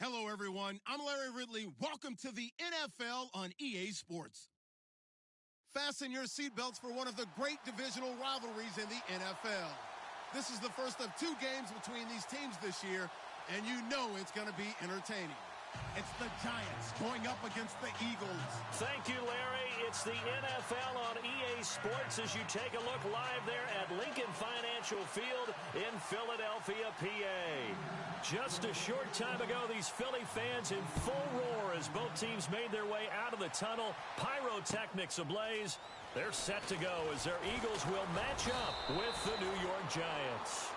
Hello, everyone. I'm Larry Ridley. Welcome to the NFL on EA Sports. Fasten your seatbelts for one of the great divisional rivalries in the NFL. This is the first of 2 games between these teams this year, and you know it's going to be entertaining. It's the Giants going up against the Eagles. Thank you, Larry. It's the NFL on EA Sports as you take a look live there at Lincoln Financial Field in Philadelphia, PA. Just a short time ago, these Philly fans in full roar as both teams made their way out of the tunnel. Pyrotechnics ablaze. They're set to go as their Eagles will match up with the New York Giants.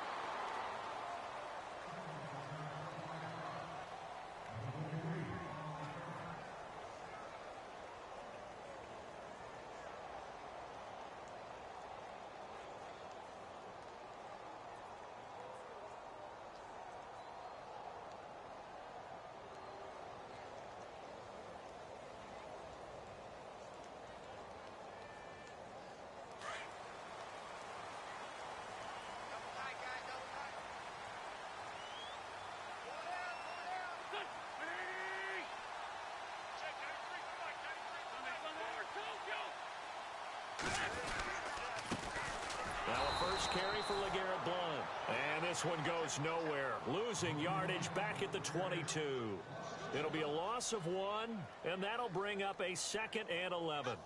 Carry for LeGarrette Blount. And this one goes nowhere. Losing yardage back at the 22. It'll be a loss of 1, and that'll bring up a 2nd and 11.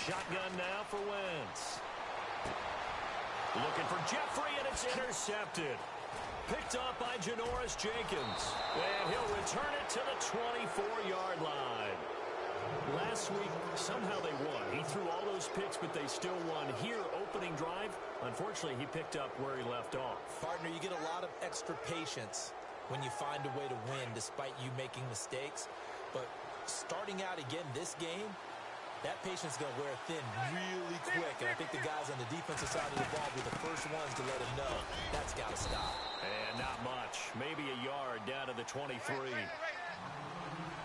Shotgun now for Wentz. Looking for Jeffrey, and it's intercepted. Picked up by Janoris Jenkins. And he'll return it to the 24-yard line. Last week, somehow they won. He threw all those picks, but they still won. Here, opening drive, unfortunately, he picked up where he left off. Partner, you get a lot of extra patience when you find a way to win despite you making mistakes. But starting out again this game, that patience is going to wear thin really quick, and I think the guys on the defensive side of the ball were the first ones to let him know that's got to stop. And not much. Maybe a yard down to the 23.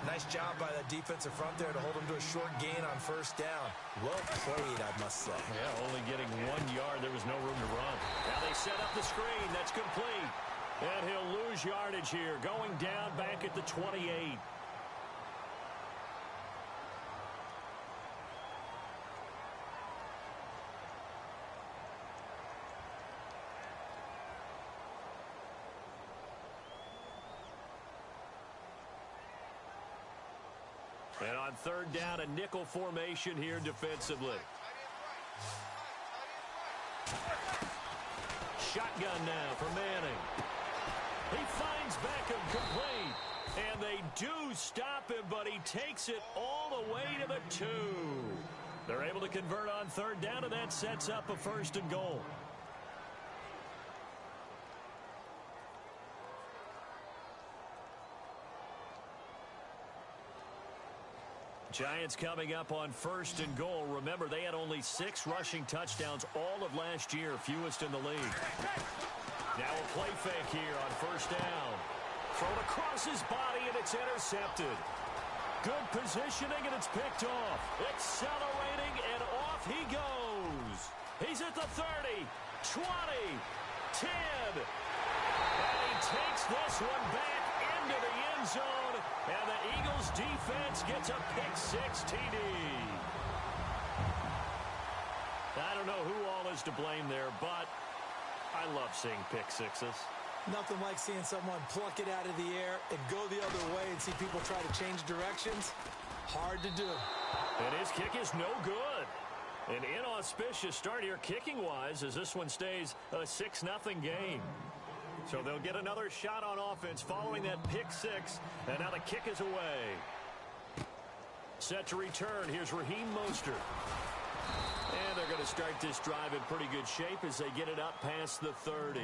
Nice job by that defensive front there to hold him to a short gain on first down. Well played, I must say. Yeah, only getting 1 yard. There was no room to run. Now they set up the screen. That's complete. And he'll lose yardage here, going down back at the 28. And on 3rd down, a nickel formation here defensively. Shotgun now for Manning. He finds Beckham complete. And they do stop him, but he takes it all the way to the 2. They're able to convert on 3rd down, and that sets up a 1st and goal. Giants coming up on 1st and goal. Remember, they had only 6 rushing touchdowns all of last year, fewest in the league. Now a play fake here on 1st down. Thrown across his body, and it's intercepted. Good positioning, and it's picked off. Accelerating, and off he goes. He's at the 30, 20, 10. And he takes this one back into the end zone, and the Eagles defense gets a pick-6 TD. I don't know who all is to blame there, but I love seeing pick-6s. Nothing like seeing someone pluck it out of the air and go the other way and see people try to change directions. Hard to do. And his kick is no good. An inauspicious start here kicking-wise as this one stays a 6-0 game. So they'll get another shot on offense following that pick-6, and now the kick is away. Set to return. Here's Raheem Mostert. And they're going to start this drive in pretty good shape as they get it up past the 30.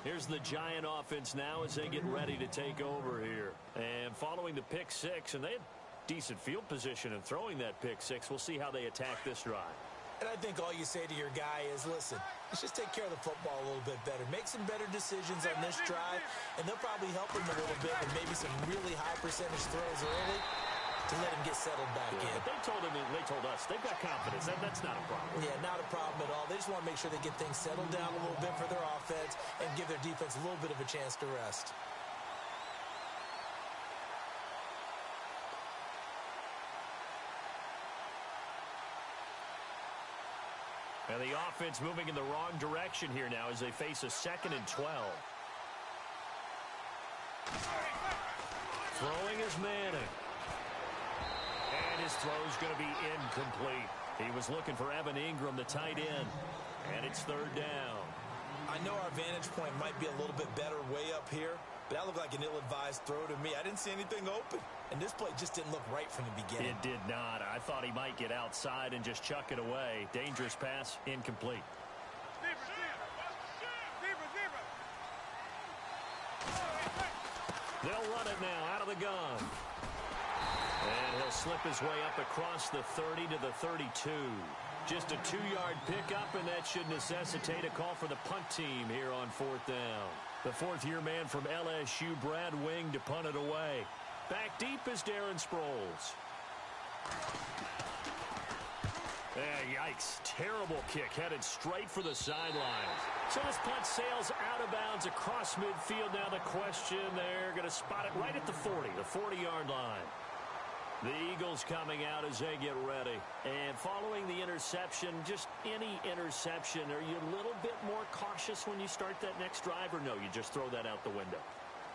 Here's the Giant offense now as they get ready to take over here. And following the pick six, and they had decent field position in throwing that pick six. We'll see how they attack this drive. And I think all you say to your guy is, listen, let's just take care of the football a little bit better. Make some better decisions on this drive, and they'll probably help him a little bit with maybe some really high percentage throws early to let him get settled back in. But they told us they've got confidence. That's not a problem. Yeah, not a problem at all. They just want to make sure they get things settled down a little bit for their offense and give their defense a little bit of a chance to rest. And the offense moving in the wrong direction here now as they face a 2nd and 12. Throwing is Manning. And his throw's going to be incomplete. He was looking for Evan Ingram, the tight end. And it's 3rd down. I know our vantage point might be a little bit better way up here, but that looked like an ill-advised throw to me. I didn't see anything open. And this play just didn't look right from the beginning. It did not. I thought he might get outside and just chuck it away. Dangerous pass, incomplete. They'll run it now out of the gun. And he'll slip his way up across the 30 to the 32. Just a 2-yard pickup, and that should necessitate a call for the punt team here on 4th down. The 4th-year man from LSU, Brad Wing, to punt it away. Back deep is Darren Sproles. Yikes. Terrible kick headed straight for the sidelines. So this punt sails out of bounds across midfield. Now the question, they're going to spot it right at the 40, the 40-yard line. The Eagles coming out as they get ready. And following the interception, just any interception, are you a little bit more cautious when you start that next drive, or no, you just throw that out the window?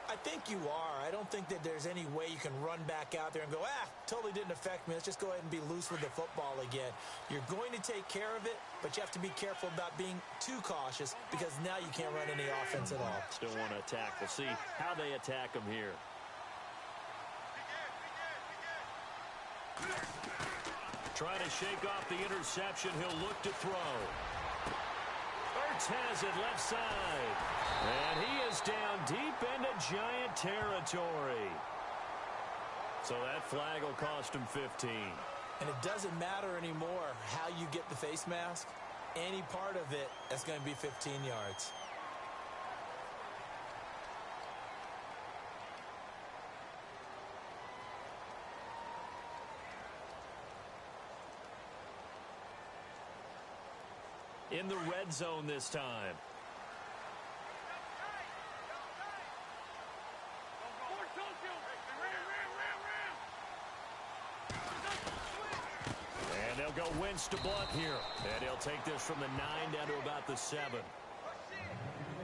I think you are. I don't think that there's any way you can run back out there and go, totally didn't affect me. Let's just go ahead and be loose with the football again. You're going to take care of it, but you have to be careful about being too cautious because now you can't run any offense at all. Still want to attack. We'll see how they attack them here. Trying to shake off the interception. He'll look to throw. Ertz has it left side. And he is down deep into Giant territory. So that flag will cost him 15. And it doesn't matter anymore how you get the face mask. Any part of it, that's going to be 15 yards. In the red zone this time. And they'll go Wentz to Blunt here. And he'll take this from the 9 down to about the 7.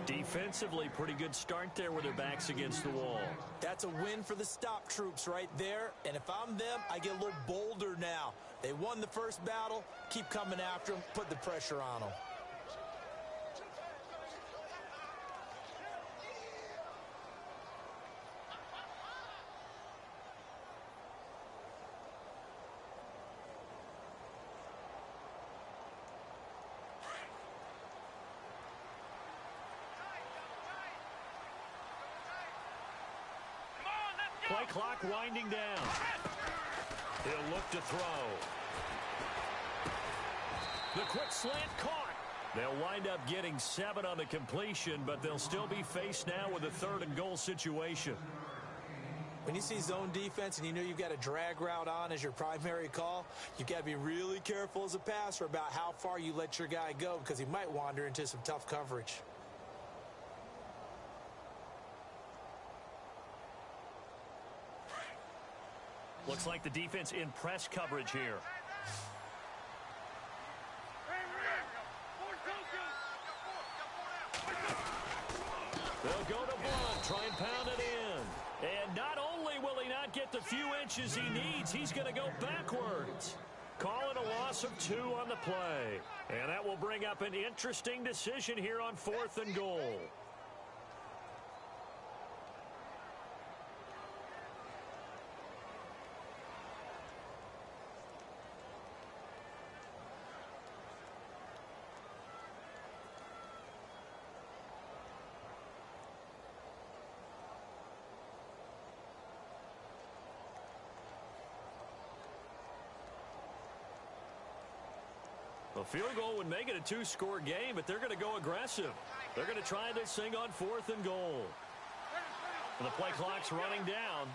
Defensively, pretty good start there with their backs against the wall. That's a win for the stop troops right there. And if I'm them, I get a little bolder now. They won the first battle. Keep coming after them. Put the pressure on them. Play clock winding down. He'll look to throw. The quick slant caught. They'll wind up getting 7 on the completion, but they'll still be faced now with a 3rd and goal situation. When you see zone defense and you know you've got a drag route on as your primary call, you've got to be really careful as a passer about how far you let your guy go because he might wander into some tough coverage. Looks like the defense in press coverage here. They'll go to Blunt, try and pound it in. And not only will he not get the few inches he needs, he's going to go backwards. Calling a loss of 2 on the play. And that will bring up an interesting decision here on 4th and goal. A field goal would make it a two-score game, but they're going to go aggressive. They're going to try this thing on 4th and goal. And the play clock's running down.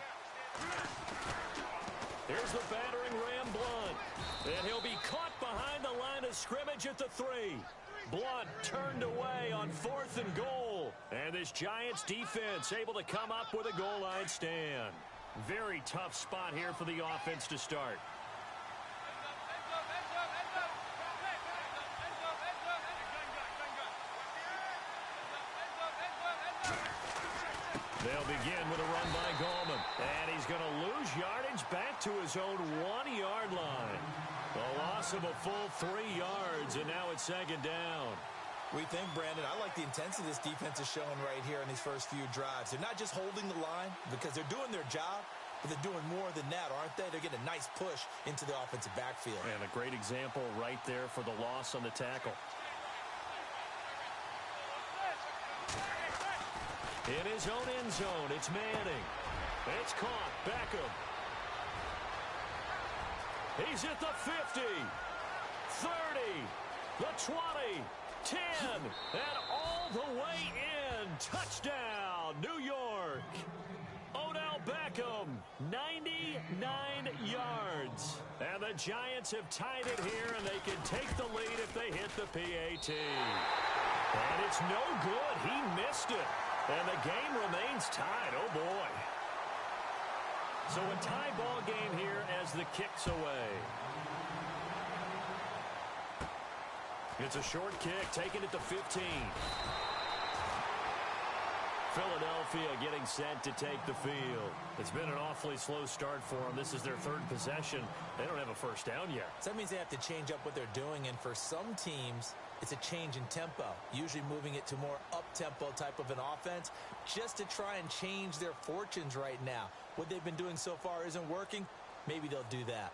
Here's the battering Ram Blunt. And he'll be caught behind the line of scrimmage at the 3. Blunt turned away on 4th and goal. And this Giants defense able to come up with a goal line stand. Very tough spot here for the offense to start. They'll begin with a run by Gallman. And he's going to lose yardage back to his own 1-yard line. A loss of a full 3 yards, and now it's 2nd down. We think, Brandon, I like the intensity this defense is showing right here in these first few drives. They're not just holding the line because they're doing their job, but they're doing more than that, aren't they? They're getting a nice push into the offensive backfield. And a great example right there for the loss on the tackle. In his own end zone, it's Manning. It's caught. Beckham. He's at the 50, 30, the 20, 10, and all the way in. Touchdown, New York. Odell Beckham, 99 yards. And the Giants have tied it here, and they can take the lead if they hit the PAT. And it's no good. He missed it. And the game remains tied. Oh, boy. So a tie ball game here as the kick's away. It's a short kick, taken at the 15. Philadelphia getting set to take the field. It's been an awfully slow start for them. This is their 3rd possession. They don't have a first down yet. So that means they have to change up what they're doing, and for some teams, it's a change in tempo, usually moving it to more up-tempo type of an offense just to try and change their fortunes right now. What they've been doing so far isn't working. Maybe they'll do that.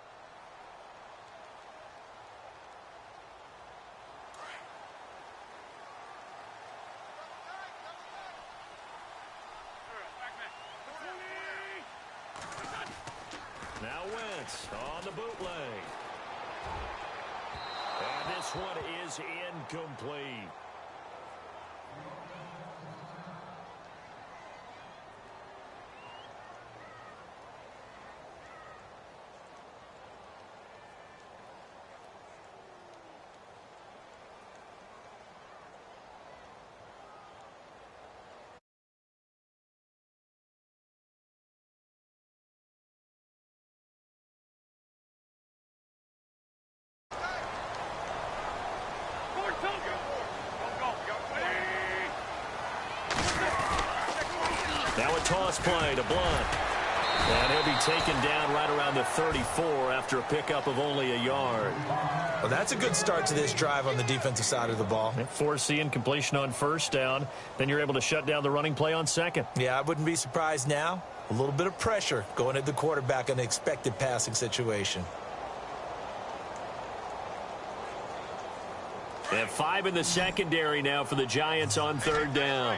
Now Wentz on the bootleg. And this one is incomplete. Now a toss play to Blunt. And he'll be taken down right around the 34 after a pickup of only a yard. Well, that's a good start to this drive on the defensive side of the ball. Forcing completion on 1st down. Then you're able to shut down the running play on 2nd. Yeah, I wouldn't be surprised now. A little bit of pressure going at the quarterback in an expected passing situation. They have 5 in the secondary now for the Giants on 3rd down.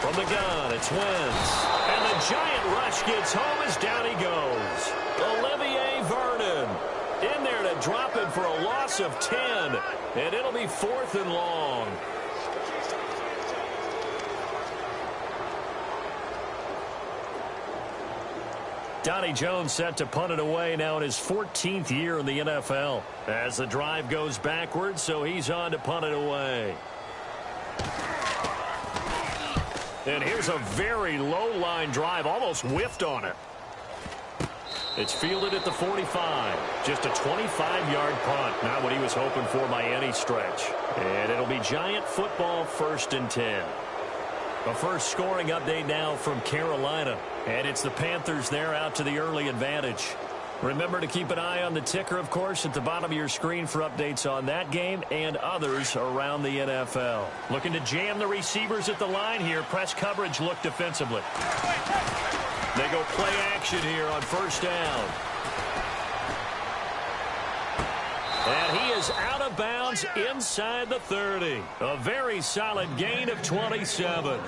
From the gun, it's Wentz. And the Giant rush gets home as down he goes. Olivier Vernon in there to drop it for a loss of 10. And it'll be 4th and long. Donnie Jones set to punt it away now in his 14th year in the NFL. As the drive goes backwards, so he's on to punt it away. And here's a very low-line drive, almost whiffed on it. It's fielded at the 45. Just a 25-yard punt, not what he was hoping for by any stretch. And it'll be Giant football 1st and 10. A first scoring update now from Carolina. And it's the Panthers there out to the early advantage. Remember to keep an eye on the ticker, of course, at the bottom of your screen for updates on that game and others around the NFL. Looking to jam the receivers at the line here. Press coverage look defensively. They go play action here on 1st down. And he is out of bounds inside the 30. A very solid gain of 27.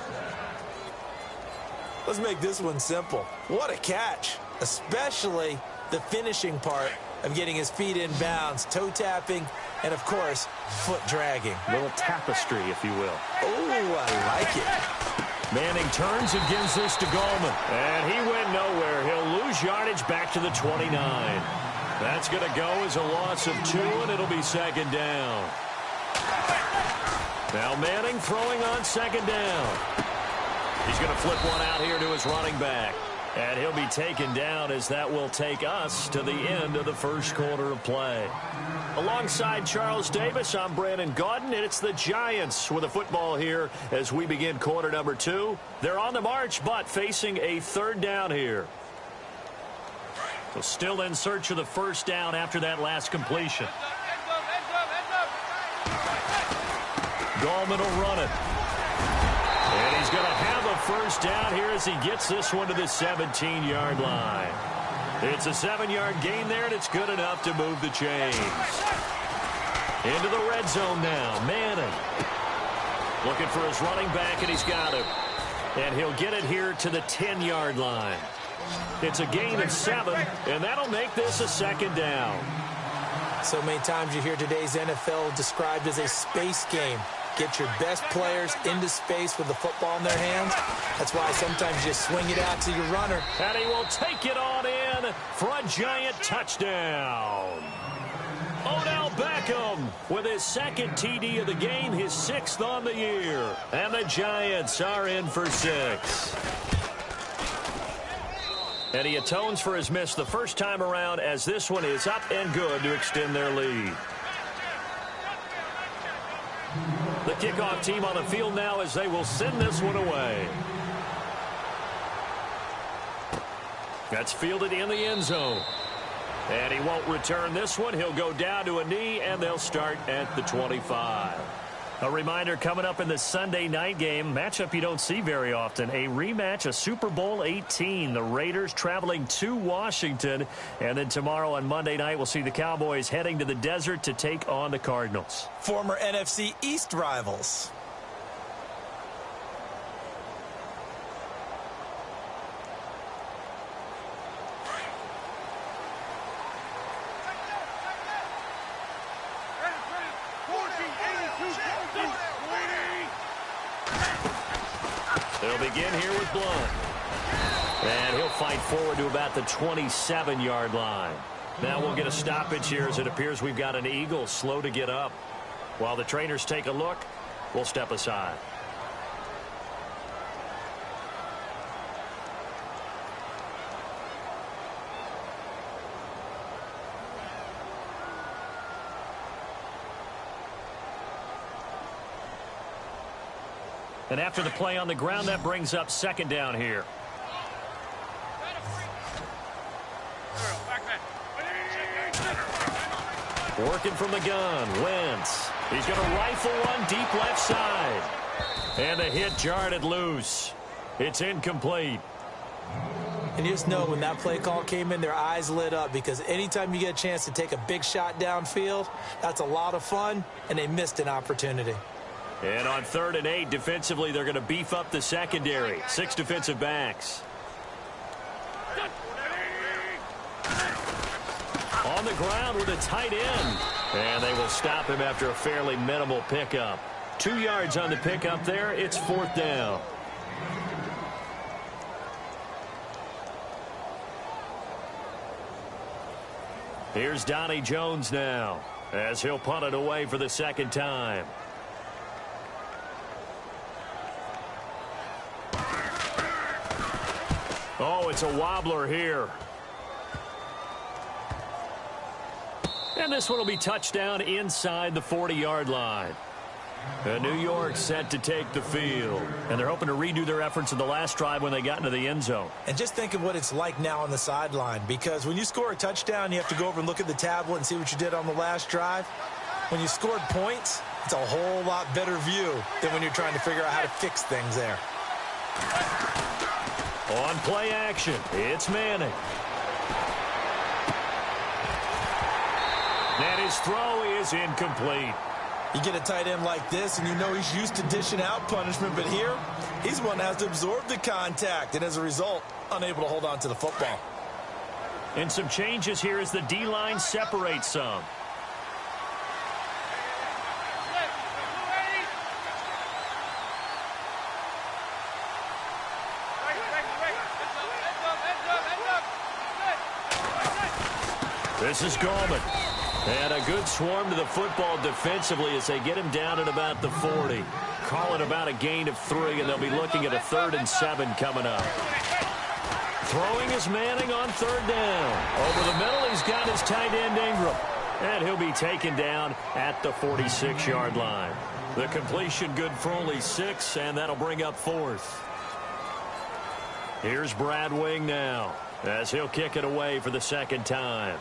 Let's make this one simple. What a catch, especially the finishing part of getting his feet in bounds, toe tapping, and of course, foot dragging. A little tapestry, if you will. Oh, I like it. Manning turns and gives this to Gallman. And he went nowhere. He'll lose yardage back to the 29. That's going to go as a loss of 2, and it'll be second down. Now Manning throwing on second down. He's going to flip one out here to his running back. And he'll be taken down as that will take us to the end of the first quarter of play. Alongside Charles Davis, I'm Brandon Gaudin, and it's the Giants with the football here as we begin quarter number 2. They're on the march, but facing a third down here. So still in search of the first down after that last completion. Gallman will run it. And he's going to have a first down here as he gets this one to the 17-yard line. It's a 7-yard gain there, and it's good enough to move the chains. Into the red zone now. Manning looking for his running back, and he's got him. And he'll get it here to the 10-yard line. It's a gain of 7, and that'll make this a second down. So many times you hear today's NFL described as a space game. Get your best players into space with the football in their hands. That's why sometimes you swing it out to your runner. And he will take it on in for a Giant touchdown. Odell Beckham with his second TD of the game, his 6th on the year. And the Giants are in for 6. And he atones for his miss the first time around as this one is up and good to extend their lead. The kickoff team on the field now as they will send this one away. That's fielded in the end zone. And he won't return this one. He'll go down to a knee, and they'll start at the 25. A reminder coming up in the Sunday night game, matchup you don't see very often, a rematch of Super Bowl 18. The Raiders traveling to Washington. And then tomorrow on Monday night, we'll see the Cowboys heading to the desert to take on the Cardinals. Former NFC East rivals. They'll begin here with Blunt. And he'll fight forward to about the 27-yard line. Now we'll get a stoppage here as it appears we've got an Eagle slow to get up. While the trainers take a look, we'll step aside. And after the play on the ground, that brings up second down here. Working from the gun, Wentz. He's going to rifle one deep left side. And the hit jarred it loose. It's incomplete. And you just know when that play call came in, their eyes lit up because anytime you get a chance to take a big shot downfield, that's a lot of fun, and they missed an opportunity. And on 3rd and 8, defensively, they're going to beef up the secondary. 6 defensive backs. On the ground with a tight end. And they will stop him after a fairly minimal pickup. 2 yards on the pickup there. It's 4th down. Here's Donnie Jones now as he'll punt it away for the second time. Oh, it's a wobbler here. And this one will be touchdown inside the 40-yard line. And New York set to take the field. And they're hoping to redo their efforts in the last drive when they got into the end zone. And just think of what it's like now on the sideline. Because when you score a touchdown, you have to go over and look at the tablet and see what you did on the last drive. When you scored points, it's a whole lot better view than when you're trying to figure out how to fix things there. On play action, it's Manning. And his throw is incomplete. You get a tight end like this, and you know he's used to dishing out punishment, but here, he's the one that has to absorb the contact, and as a result, unable to hold on to the football. And some changes here as the D-line separates some. This is Gallman. And a good swarm to the football defensively as they get him down at about the 40. Call it about a gain of 3, and they'll be looking at a 3rd and 7 coming up. Throwing is Manning on 3rd down. Over the middle, he's got his tight end Ingram. And he'll be taken down at the 46-yard line. The completion good for only 6, and that'll bring up 4th. Here's Brad Wing now as he'll kick it away for the 2nd time.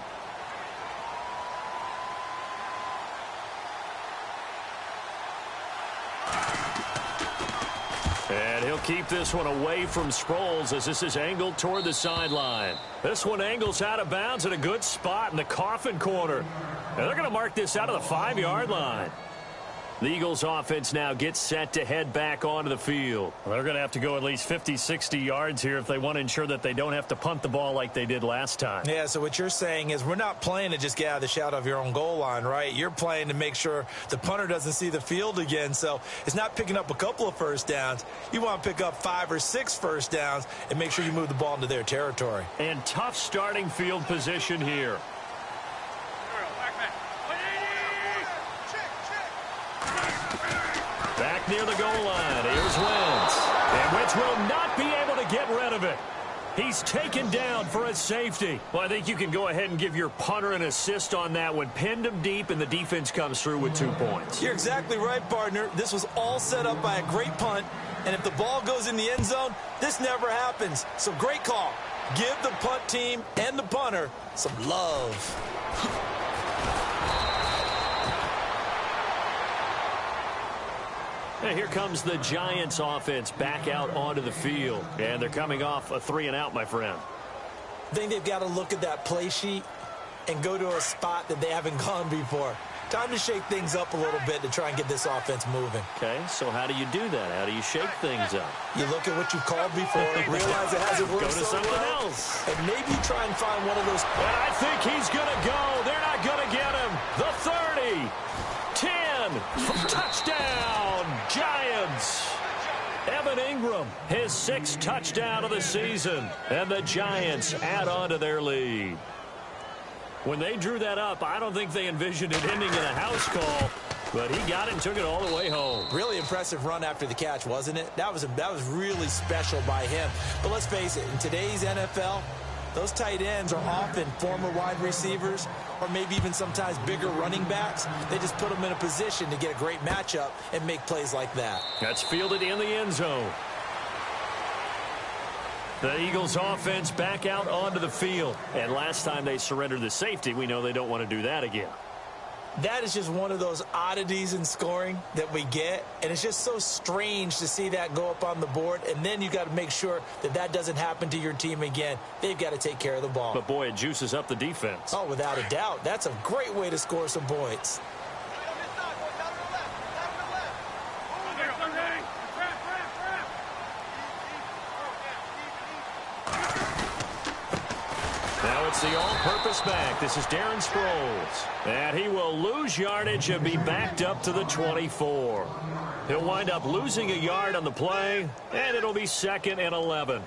And he'll keep this one away from Sproles as this is angled toward the sideline. This one angles out of bounds at a good spot in the coffin corner. And they're going to mark this out of the 5-yard line. The Eagles offense now gets set to head back onto the field. Well, they're going to have to go at least 50, 60 yards here if they want to ensure that they don't have to punt the ball like they did last time. Yeah, so what you're saying is we're not playing to just get out of the shadow of your own goal line, right? You're playing to make sure the punter doesn't see the field again. So it's not picking up a couple of first downs. You want to pick up 5 or 6 first downs and make sure you move the ball into their territory. And tough starting field position here. Back near the goal line. Here's Wentz. And Wentz will not be able to get rid of it. He's taken down for a safety. Well, I think you can go ahead and give your punter an assist on that one. Pinned him deep, and the defense comes through with 2 points. You're exactly right, partner. This was all set up by a great punt. And if the ball goes in the end zone, this never happens. So great call. Give the punt team and the punter some love. And here comes the Giants offense back out onto the field. And they're coming off a 3-and-out, my friend. I think they've got to look at that play sheet and go to a spot that they haven't gone before. Time to shake things up a little bit to try and get this offense moving. Okay, so how do you do that? How do you shake things up? You look at what you've called before, realize it hasn't worked go to so something well, else. and maybe try and find one of those. And I think he's going to go. They're not going to get him. The 30. 10. Touchdown, Giants. Evan Ingram, his 6th touchdown of the season. And the Giants add on to their lead. When they drew that up, I don't think they envisioned it ending in a house call. But he got it and took it all the way home. Really impressive run after the catch, wasn't it? That was really special by him. But let's face it, in today's NFL, those tight ends are often former wide receivers or maybe even sometimes bigger running backs. They just put them in a position to get a great matchup and make plays like that. That's fielded in the end zone. The Eagles offense back out onto the field. And last time they surrendered the safety, we know they don't want to do that again. That is just one of those oddities in scoring that we get, and it's just so strange to see that go up on the board, and then you got to make sure that that doesn't happen to your team again. They've got to take care of the ball. But, boy, it juices up the defense. Oh, without a doubt. That's a great way to score some points. It's the all-purpose back. This is Darren Sproles. And he will lose yardage and be backed up to the 24. He'll wind up losing a yard on the play, and it'll be 2nd and 11.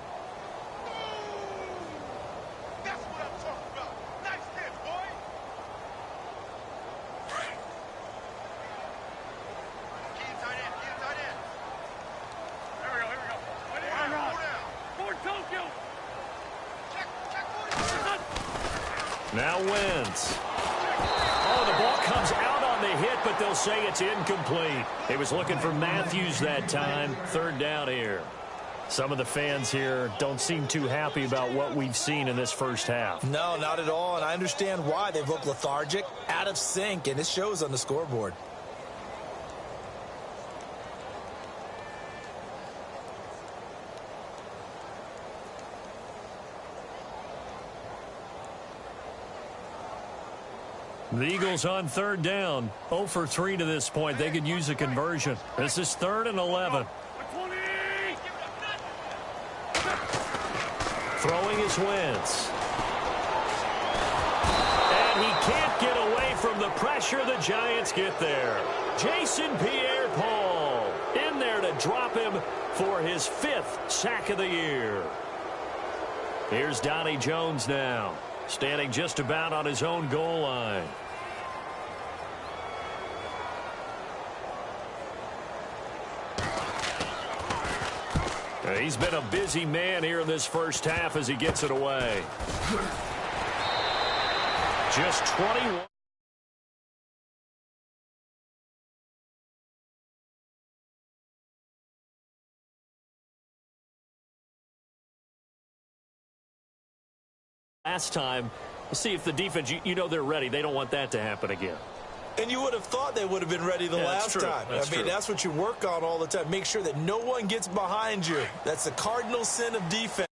That's what I'm talking about. Nice hit, boy. Keep tight end. Here we go. Forward Tokyo. Now Wentz. Oh, the ball comes out on the hit, but they'll say it's incomplete. He was looking for Matthews that time. 3rd down here. Some of the fans here don't seem too happy about what we've seen in this first half. No, not at all, and I understand why. They've looked lethargic, out of sync, and it shows on the scoreboard. The Eagles on 3rd down. 0 for 3 to this point. They could use a conversion. This is 3rd and 11. Throwing is Wentz. pressure, the Giants get there. Jason Pierre-Paul in there to drop him for his 5th sack of the year. Here's Donnie Jones now, standing just about on his own goal line. He's been a busy man here in this first half as he gets it away. Just 21. Last time, see if the defense, you know they're ready. They don't want that to happen again. And you would have thought they would have been ready the last time. That's what you work on all the time. Make sure that no one gets behind you. That's the cardinal sin of defense.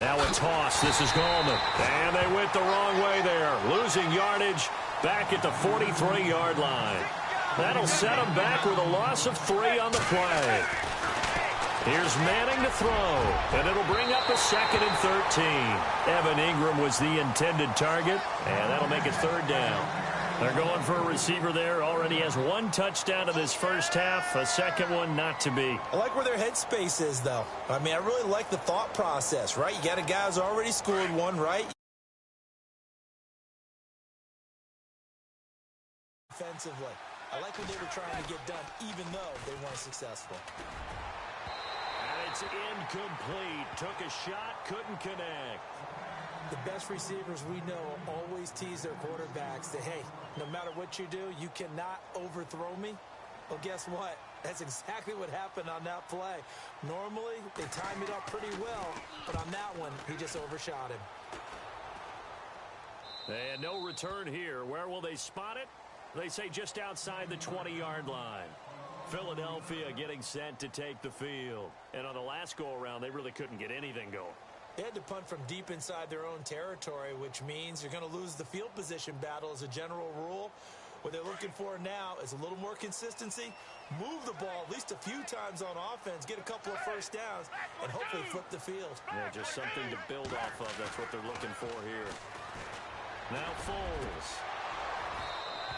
Now a toss. This is Gallman. And they went the wrong way there. Losing yardage back at the 43-yard line. That'll set them back with a loss of 3 on the play. Here's Manning to throw, and it'll bring up a 2nd and 13. Evan Ingram was the intended target, and that'll make it 3rd down. They're going for a receiver there. Already has 1 touchdown in this first half, a 2nd one not to be. I like where their headspace is, though. I mean, I really like the thought process, right? You got a guy who's already scored 1, right? Defensively. I like what they were trying to get done, even though they weren't successful. And it's incomplete. Took a shot, couldn't connect. The best receivers we know always tease their quarterbacks that, hey, no matter what you do, you cannot overthrow me. Well, guess what? That's exactly what happened on that play. Normally, they time it up pretty well, but on that one, he just overshot him. And no return here. Where will they spot it? They say just outside the 20-yard line. Philadelphia getting set to take the field. And on the last go-around, they really couldn't get anything going. They had to punt from deep inside their own territory, which means you're going to lose the field position battle as a general rule. What they're looking for now is a little more consistency, move the ball at least a few times on offense, get a couple of first downs, and hopefully flip the field. Yeah, just something to build off of. That's what they're looking for here. Now Foles.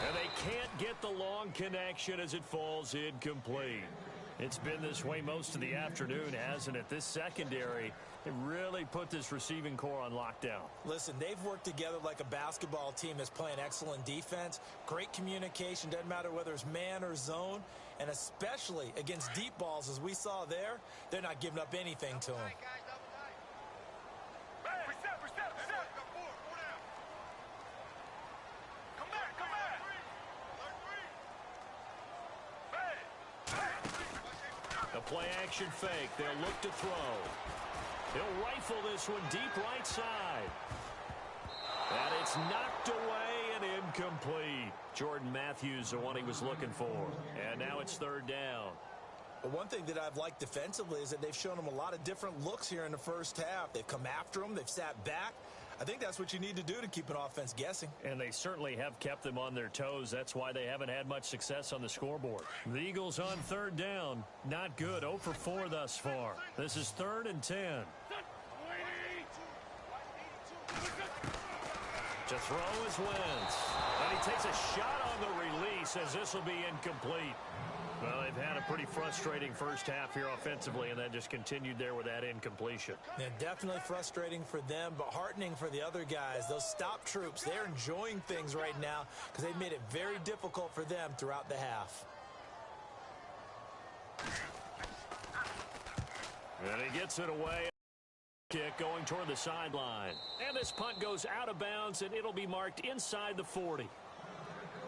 And they can't get the long connection as it falls incomplete. It's been this way most of the afternoon, hasn't it? This secondary, it really put this receiving core on lockdown. Listen, they've worked together like a basketball team that's playing excellent defense. Great communication, doesn't matter whether it's man or zone. And especially against deep balls, as we saw there, they're not giving up anything to them. Play action fake. They'll look to throw. He'll rifle this one deep right side. And it's knocked away and incomplete. Jordan Matthews, the one he was looking for. And now it's 3rd down. But one thing that I've liked defensively is that they've shown them a lot of different looks here in the first half. They've come after them. They've sat back. I think that's what you need to do to keep an offense guessing. And they certainly have kept them on their toes. That's why they haven't had much success on the scoreboard. The Eagles on 3rd down. Not good. 0 for 4 thus far. This is 3rd and 10. To throw is Wentz. And he takes a shot on the release as this will be incomplete. Well, they've had a pretty frustrating first half here offensively, and that just continued there with that incompletion. Yeah, definitely frustrating for them, but heartening for the other guys. Those stop troops, they're enjoying things right now because they've made it very difficult for them throughout the half. And he gets it away. Kick going toward the sideline. And this punt goes out of bounds, and it'll be marked inside the 40.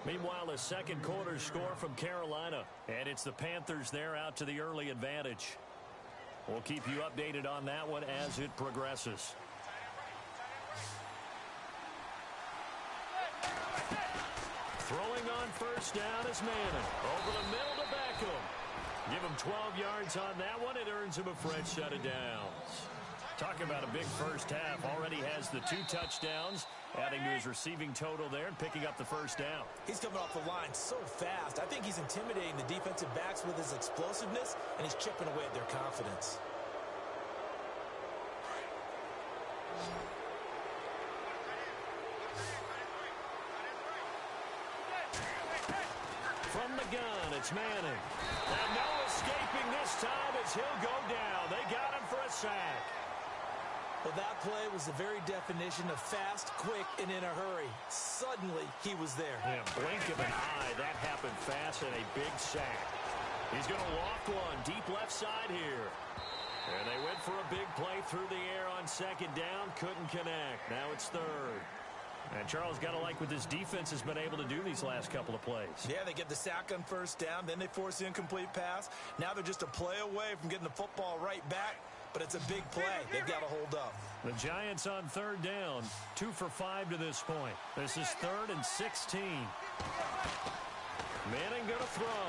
Meanwhile, a second quarter score from Carolina. And it's the Panthers there out to the early advantage. We'll keep you updated on that one as it progresses. Throwing on first down is Manning. Over the middle to Beckham. Give him 12 yards on that one. It earns him a fresh set of downs. Talk about a big first half. Already has the 2 touchdowns, adding to his receiving total there and picking up the first down. He's coming off the line so fast. I think he's intimidating the defensive backs with his explosiveness, and he's chipping away at their confidence. gun. It's Manning. And no escaping this time as he'll go down. They got him for a sack. Well, that play was the very definition of fast, quick, and in a hurry. Suddenly, he was there. Yeah, blink of an eye. That happened fast and a big sack. He's going to loft one deep left side here. And they went for a big play through the air on second down. Couldn't connect. Now it's third. And Charles, got to like what this defense has been able to do these last couple of plays. Yeah, they get the sack on first down. Then they force the incomplete pass. Now they're just a play away from getting the football right back. But it's a big play. They've got to hold up. The Giants on third down. 2 for 5 to this point. This is 3rd and 16. Manning going to throw.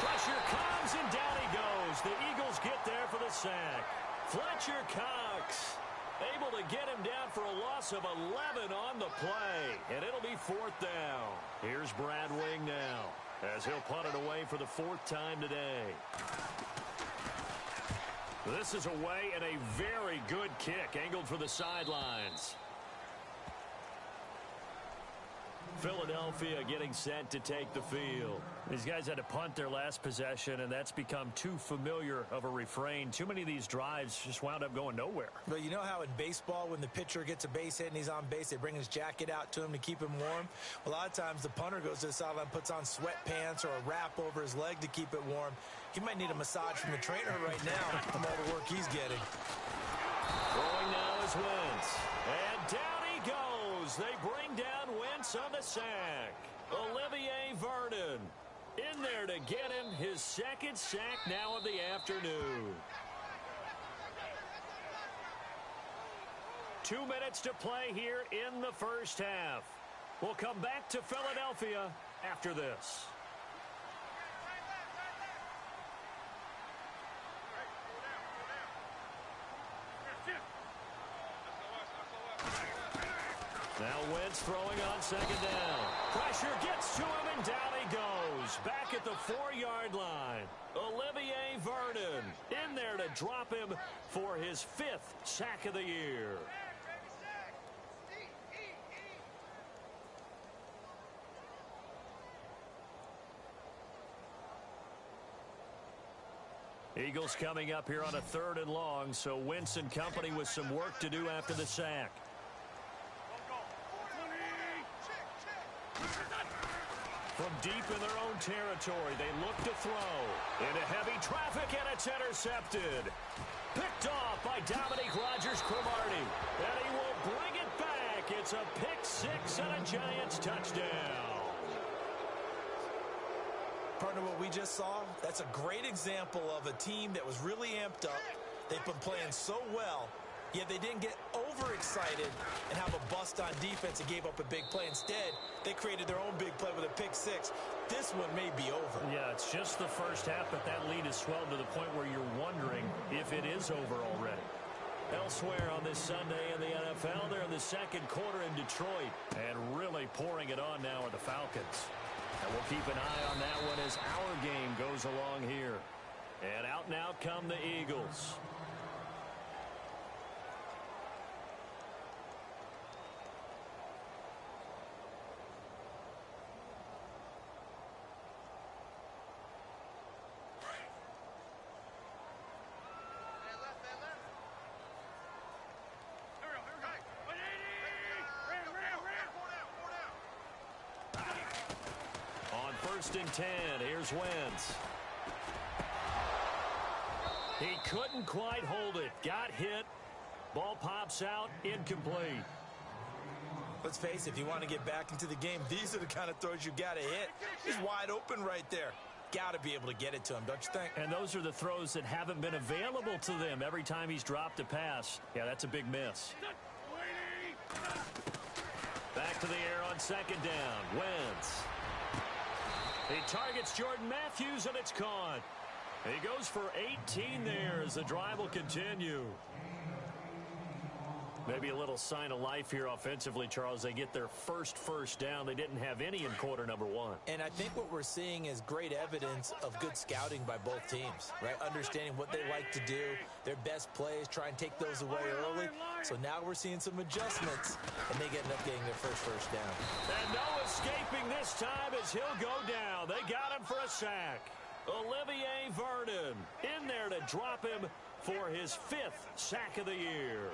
Pressure comes, and down he goes. The Eagles get there for the sack. Fletcher Cox able to get him down for a loss of 11 on the play. And it'll be 4th down. Here's Brad Wing now as he'll punt it away for the 4th time today. This is away and a very good kick angled for the sidelines. Philadelphia getting set to take the field. These guys had to punt their last possession, and that's become too familiar of a refrain. Too many of these drives just wound up going nowhere. But you know how in baseball, when the pitcher gets a base hit and he's on base, they bring his jacket out to him to keep him warm? Well, a lot of times the punter goes to the sideline, puts on sweatpants or a wrap over his leg to keep it warm. He might need a massage from the trainer right now from all the work he's getting. Throwing now is Wentz. And down he goes. They bring down Wentz on the sack. Olivier Vernon in there to get him his 2nd sack now of the afternoon. 2 minutes to play here in the first half. We'll come back to Philadelphia after this. Now Wentz throwing on second down. Pressure gets to him, and down he goes. Back at the 4-yard line. Olivier Vernon in there to drop him for his 5th sack of the year. Eagles coming up here on a 3rd and long, so Wentz and company with some work to do after the sack. From deep in their own territory, they look to throw. Into heavy traffic, and it's intercepted. Picked off by Dominique Rodgers-Cromartie. And he will bring it back. It's a pick 6 and a Giants touchdown. Partner, what we just saw, that's a great example of a team that was really amped up. They've been playing so well, yet they didn't get overexcited and have a bust on defense and gave up a big play. Instead, they created their own big play with a pick 6. This one may be over. Yeah, it's just the first half, but that lead has swelled to the point where you're wondering if it is over already. Elsewhere on this Sunday in the NFL, they're in the 2nd quarter in Detroit, and really pouring it on now are the Falcons. And we'll keep an eye on that one as our game goes along here. And out now come the Eagles. First and 10. Here's Wentz. He couldn't quite hold it. Got hit. Ball pops out. Incomplete. Let's face it, if you want to get back into the game, these are the kind of throws you got to hit. He's wide open right there. Got to be able to get it to him, don't you think? And those are the throws that haven't been available to them every time he's dropped a pass. Yeah, that's a big miss. Back to the air on second down. Wentz. He targets Jordan Matthews, and it's caught. He goes for 18 there as the drive will continue. Maybe a little sign of life here offensively, Charles. They get their first down. They didn't have any in quarter number 1. And I think what we're seeing is great evidence of good scouting by both teams, right? Understanding what they like to do, their best plays, try and take those away early. So now we're seeing some adjustments, and they end up getting their first down. And no escaping this this time as he'll go down. They got him for a sack. Olivier Vernon in there to drop him for his 5th sack of the year.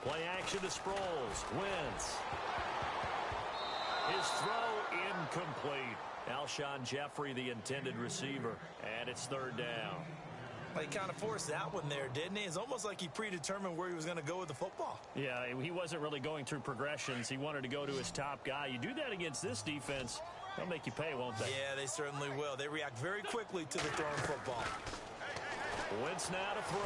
Play action to Sproles. Wentz. His throw incomplete. Alshon Jeffrey, the intended receiver. And it's 3rd down. Well, he kind of forced that one there, didn't he? It's almost like he predetermined where he was going to go with the football. Yeah, he wasn't really going through progressions. He wanted to go to his top guy. You do that against this defense, they'll make you pay, won't they? Yeah, they certainly will. They react very quickly to the thrown football. Wentz now to throw.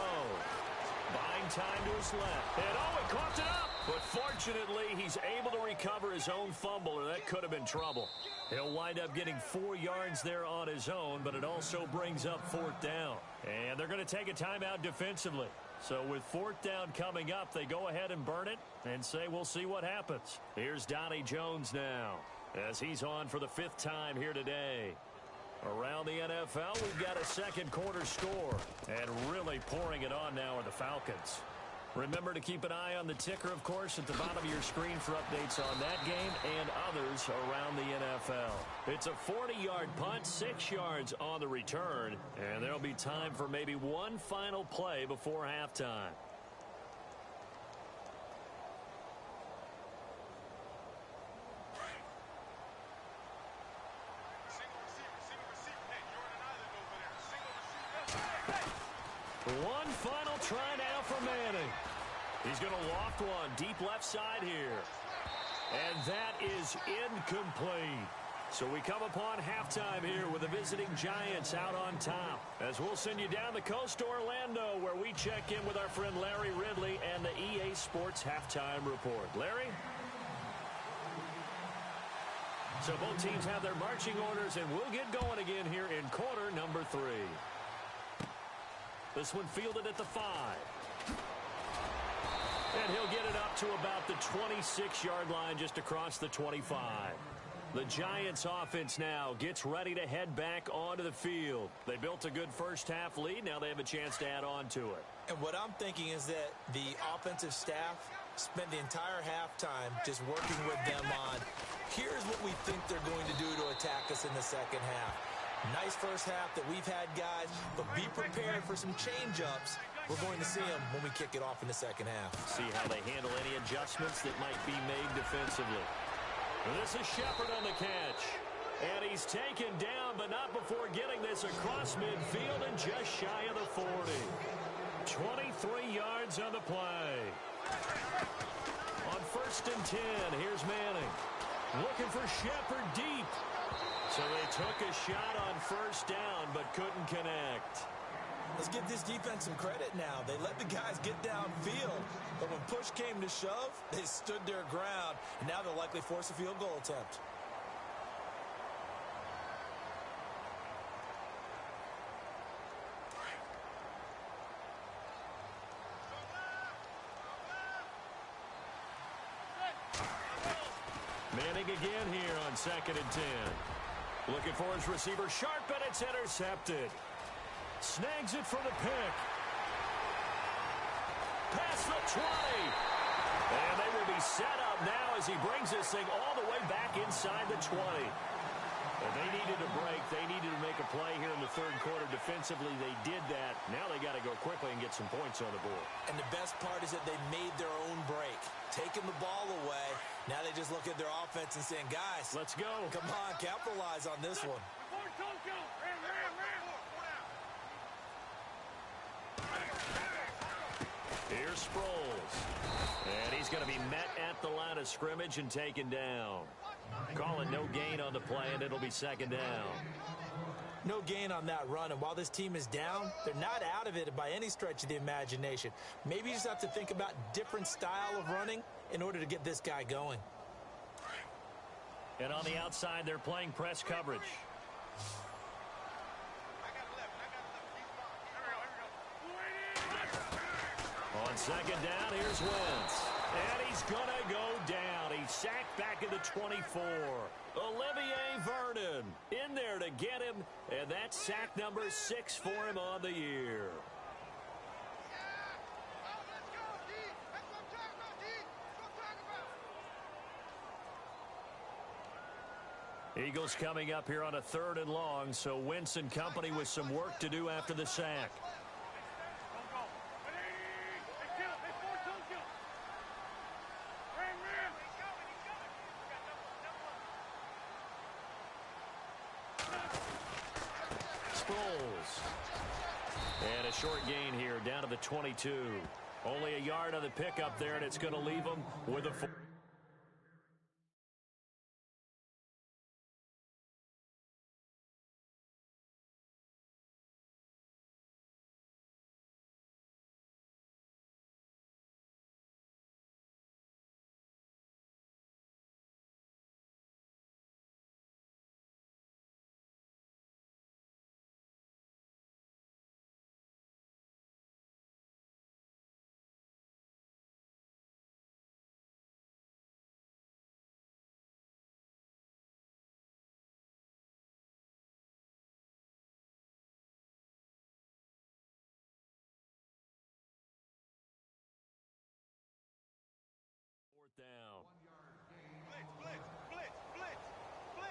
Buying time to his left. And he coughed it up. But fortunately, he's able to recover his own fumble, or that could have been trouble. He'll wind up getting 4 yards there on his own, but it also brings up 4th down. And they're going to take a timeout defensively. So with 4th down coming up, they go ahead and burn it and say we'll see what happens. Here's Donnie Jones now as he's on for the 5th time here today. Around the NFL, we've got a second quarter score. And really pouring it on now are the Falcons. Remember to keep an eye on the ticker, of course, at the bottom of your screen for updates on that game and others around the NFL. It's a 40-yard punt, 6 yards on the return, and there'll be time for maybe one final play before halftime. One final try now for Manning. He's going to loft one deep left side here. And that is incomplete. So we come upon halftime here with the visiting Giants out on top. As we'll send you down the coast to Orlando, where we check in with our friend Larry Ridley and the EA Sports Halftime Report. Larry? So both teams have their marching orders, and we'll get going again here in quarter number 3. This one fielded at the 5. And he'll get it up to about the 26-yard line, just across the 25. The Giants offense now gets ready to head back onto the field. They built a good first-half lead. Now they have a chance to add on to it. And what I'm thinking is that the offensive staff spent the entire halftime just working with them on, here's what we think they're going to do to attack us in the second half. Nice first half that we've had, guys, but be prepared for some change-ups. We're going to see them when we kick it off in the second half. See how they handle any adjustments that might be made defensively. This is Shepard on the catch. And he's taken down, but not before getting this across midfield and just shy of the 40. 23 yards on the play. On 1st and 10, here's Manning. Looking for Shepard deep. So they took a shot on 1st down, but couldn't connect. Let's give this defense some credit now. They let the guys get downfield, but when push came to shove, they stood their ground, and now they'll likely force a field goal attempt. Manning again here on 2nd and 10. Looking for his receiver Sharp, and it's intercepted. Snags it for the pick. Past the 20. And they will be set up now as he brings this thing all the way back inside the 20. And they needed a break. They needed to make a play here in the 3rd quarter. Defensively, they did that. Now they got to go quickly and get some points on the board. And the best part is that they made their own break. Taking the ball away. Now they just look at their offense and saying, guys, let's go. Come on, capitalize on this one. Here's Sproles. And he's going to be met at the line of scrimmage and taken down. Call it no gain on the play, and it'll be 2nd down. No gain on that run, and while this team is down, they're not out of it by any stretch of the imagination. Maybe you just have to think about different style of running in order to get this guy going. And on the outside, they're playing press coverage. On 2nd down, here's Wentz. And he's going to go down. He's sacked back at the 24. Olivier Vernon in there to get him, and that's sack number 6 for him on the year. Eagles coming up here on a 3rd and long, so Wentz and company with some work to do after the sack. Sproles. And a short gain here down to the 22. Only a yard on the pickup there, and it's going to leave them with a 4. Down. Blitz.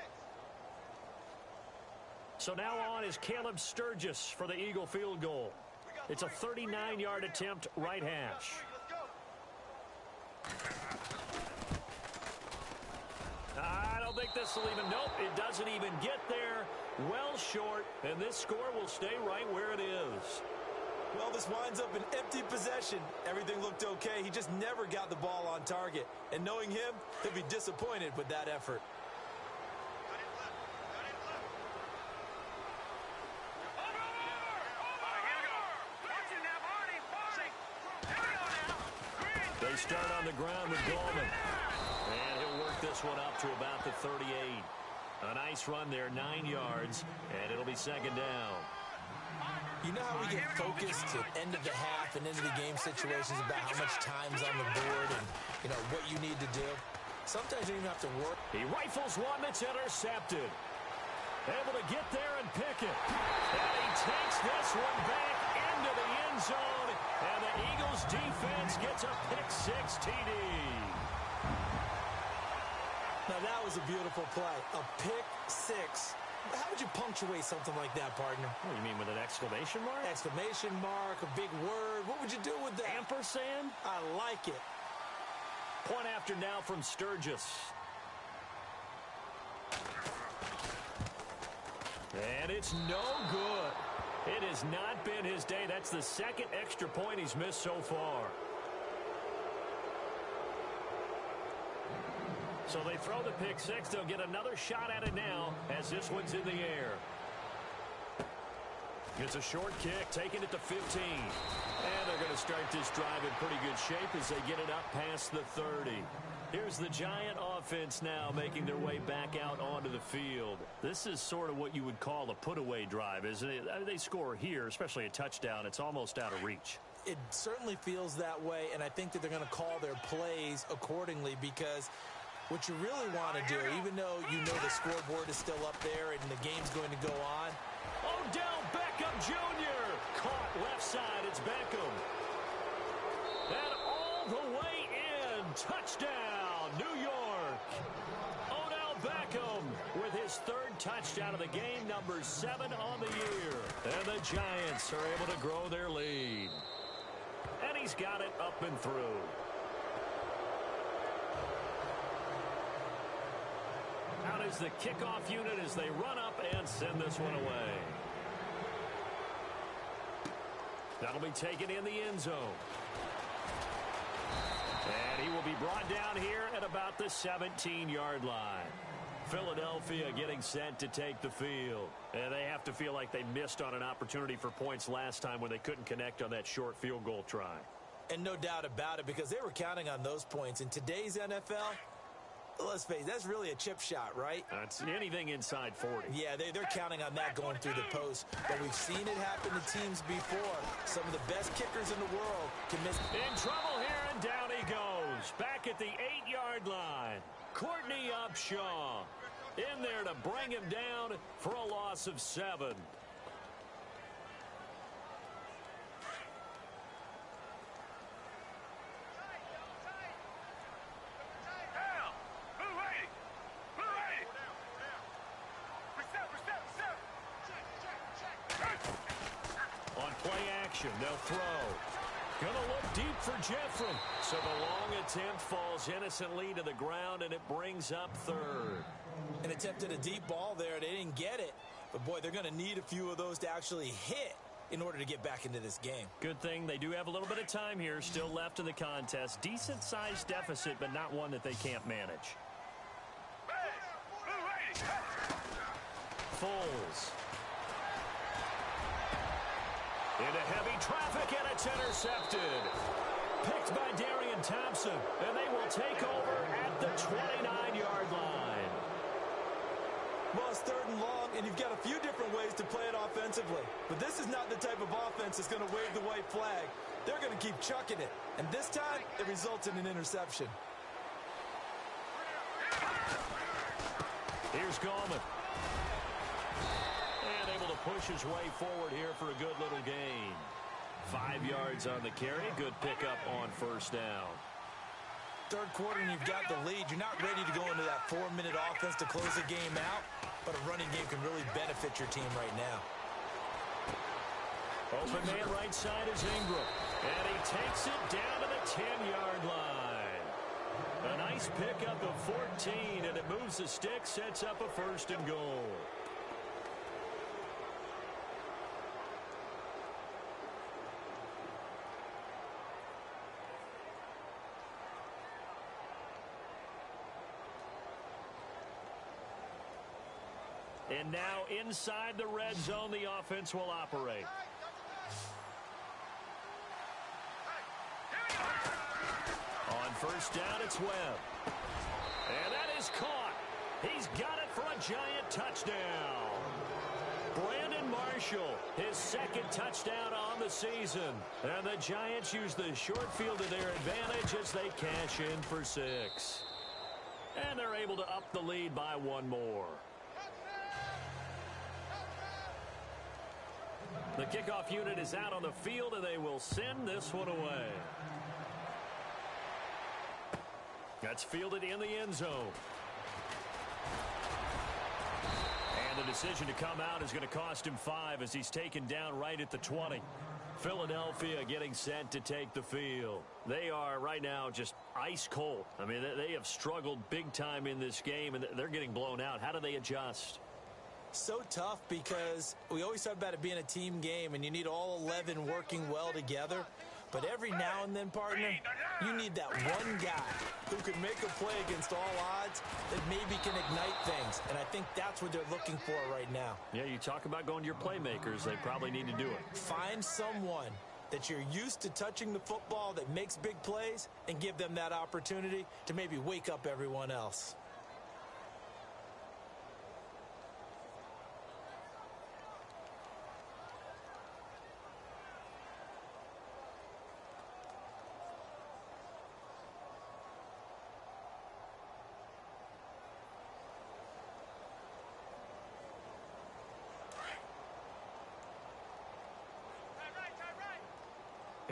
So now on is Caleb Sturgis for the Eagle field goal. It's a 39-yard attempt, right hash. I don't think this will even, nope, it doesn't even get there. Well short, and this score will stay right where it is. Well, this winds up an empty possession. Everything looked okay. He just never got the ball on target. And knowing him, he'll be disappointed with that effort. They start on the ground with Gallman. And he'll work this one up to about the 38. A nice run there, 9 yards, and it'll be 2nd down. You know how we get focused at end of the half and into the game situations about how much time's on the board and, you know, what you need to do? Sometimes you don't even have to work. He rifles one that's intercepted. Able to get there and pick it. And he takes this one back into the end zone. And the Eagles defense gets a pick-6 TD. Now that was a beautiful play. A pick-6. How would you punctuate something like that, partner? What do you mean, with an exclamation mark? Exclamation mark, a big word. What would you do with that? Ampersand? I like it. Point after now from Sturgis. And it's no good. It has not been his day. That's the 2nd extra point he's missed so far. So they throw the pick-6. They'll get another shot at it now as this one's in the air. It's a short kick, taking it to 15. And they're going to start this drive in pretty good shape as they get it up past the 30. Here's the Giant offense now making their way back out onto the field. This is sort of what you would call a put-away drive, isn't it? I mean, they score here, especially a touchdown. It's almost out of reach. It certainly feels that way, and I think that they're going to call their plays accordingly because what you really want to do, even though you know the scoreboard is still up there and the game's going to go on. Odell Beckham Jr. caught left side. It's Beckham. And all the way in. Touchdown, New York. Odell Beckham with his 3rd touchdown of the game, number 7 on the year. And the Giants are able to grow their lead. And he's got it up and through. Out is the kickoff unit as they run up and send this one away. That'll be taken in the end zone. And he will be brought down here at about the 17-yard line. Philadelphia getting set to take the field. And they have to feel like they missed on an opportunity for points last time when they couldn't connect on that short field goal try. And no doubt about it, because they were counting on those points. In today's NFL, let's face it, that's really a chip shot, right? That's anything inside 40. Yeah, they're counting on that going through the post. But we've seen it happen to teams before. Some of the best kickers in the world can miss. In trouble here, and down he goes. goes. Back at the 8-yard line. Courtney Upshaw in there to bring him down for a loss of 7. On play action, they'll throw. Gonna look deep for Jeffrey. So the long attempt falls innocently to the ground, and it brings up 3rd. An attempt at a deep ball there. They didn't get it. But, boy, they're going to need a few of those to actually hit in order to get back into this game. Good thing they do have a little bit of time here still left in the contest. Decent-sized deficit, but not one that they can't manage. Foles. Into heavy traffic, and it's intercepted. Picked by Darian Thompson, and they will take over at the 29-yard line. Well, it's 3rd and long, and you've got a few different ways to play it offensively. But this is not the type of offense that's going to wave the white flag. They're going to keep chucking it. And this time, it results in an interception. Here's Gallman. Push his way forward here for a good little gain. 5 yards on the carry. Good pickup on 1st down. 3rd quarter and you've got the lead. You're not ready to go into that 4-minute offense to close the game out, but a running game can really benefit your team right now. Open man right side is Ingram. And he takes it down to the 10-yard line. A nice pickup of 14, and it moves the stick, sets up a 1st and goal. And now inside the red zone, the offense will operate. On 1st down, it's Webb. And that is caught. He's got it for a Giant touchdown. Brandon Marshall, his 2nd touchdown on the season. And the Giants use the short field to their advantage as they cash in for 6. And they're able to up the lead by 1 more. The kickoff unit is out on the field, and they will send this one away. That's fielded in the end zone. And the decision to come out is going to cost him 5 as he's taken down right at the 20. Philadelphia getting set to take the field. They are right now just ice cold. I mean, they have struggled big time in this game, and they're getting blown out. How do they adjust? So tough because we always talk about it being a team game and you need all 11 working well together. But every now and then, partner, you need that one guy who can make a play against all odds that maybe can ignite things. And I think that's what they're looking for right now. Yeah, you talk about going to your playmakers. They probably need to do it. Find someone that you're used to touching the football that makes big plays and give them that opportunity to maybe wake up everyone else.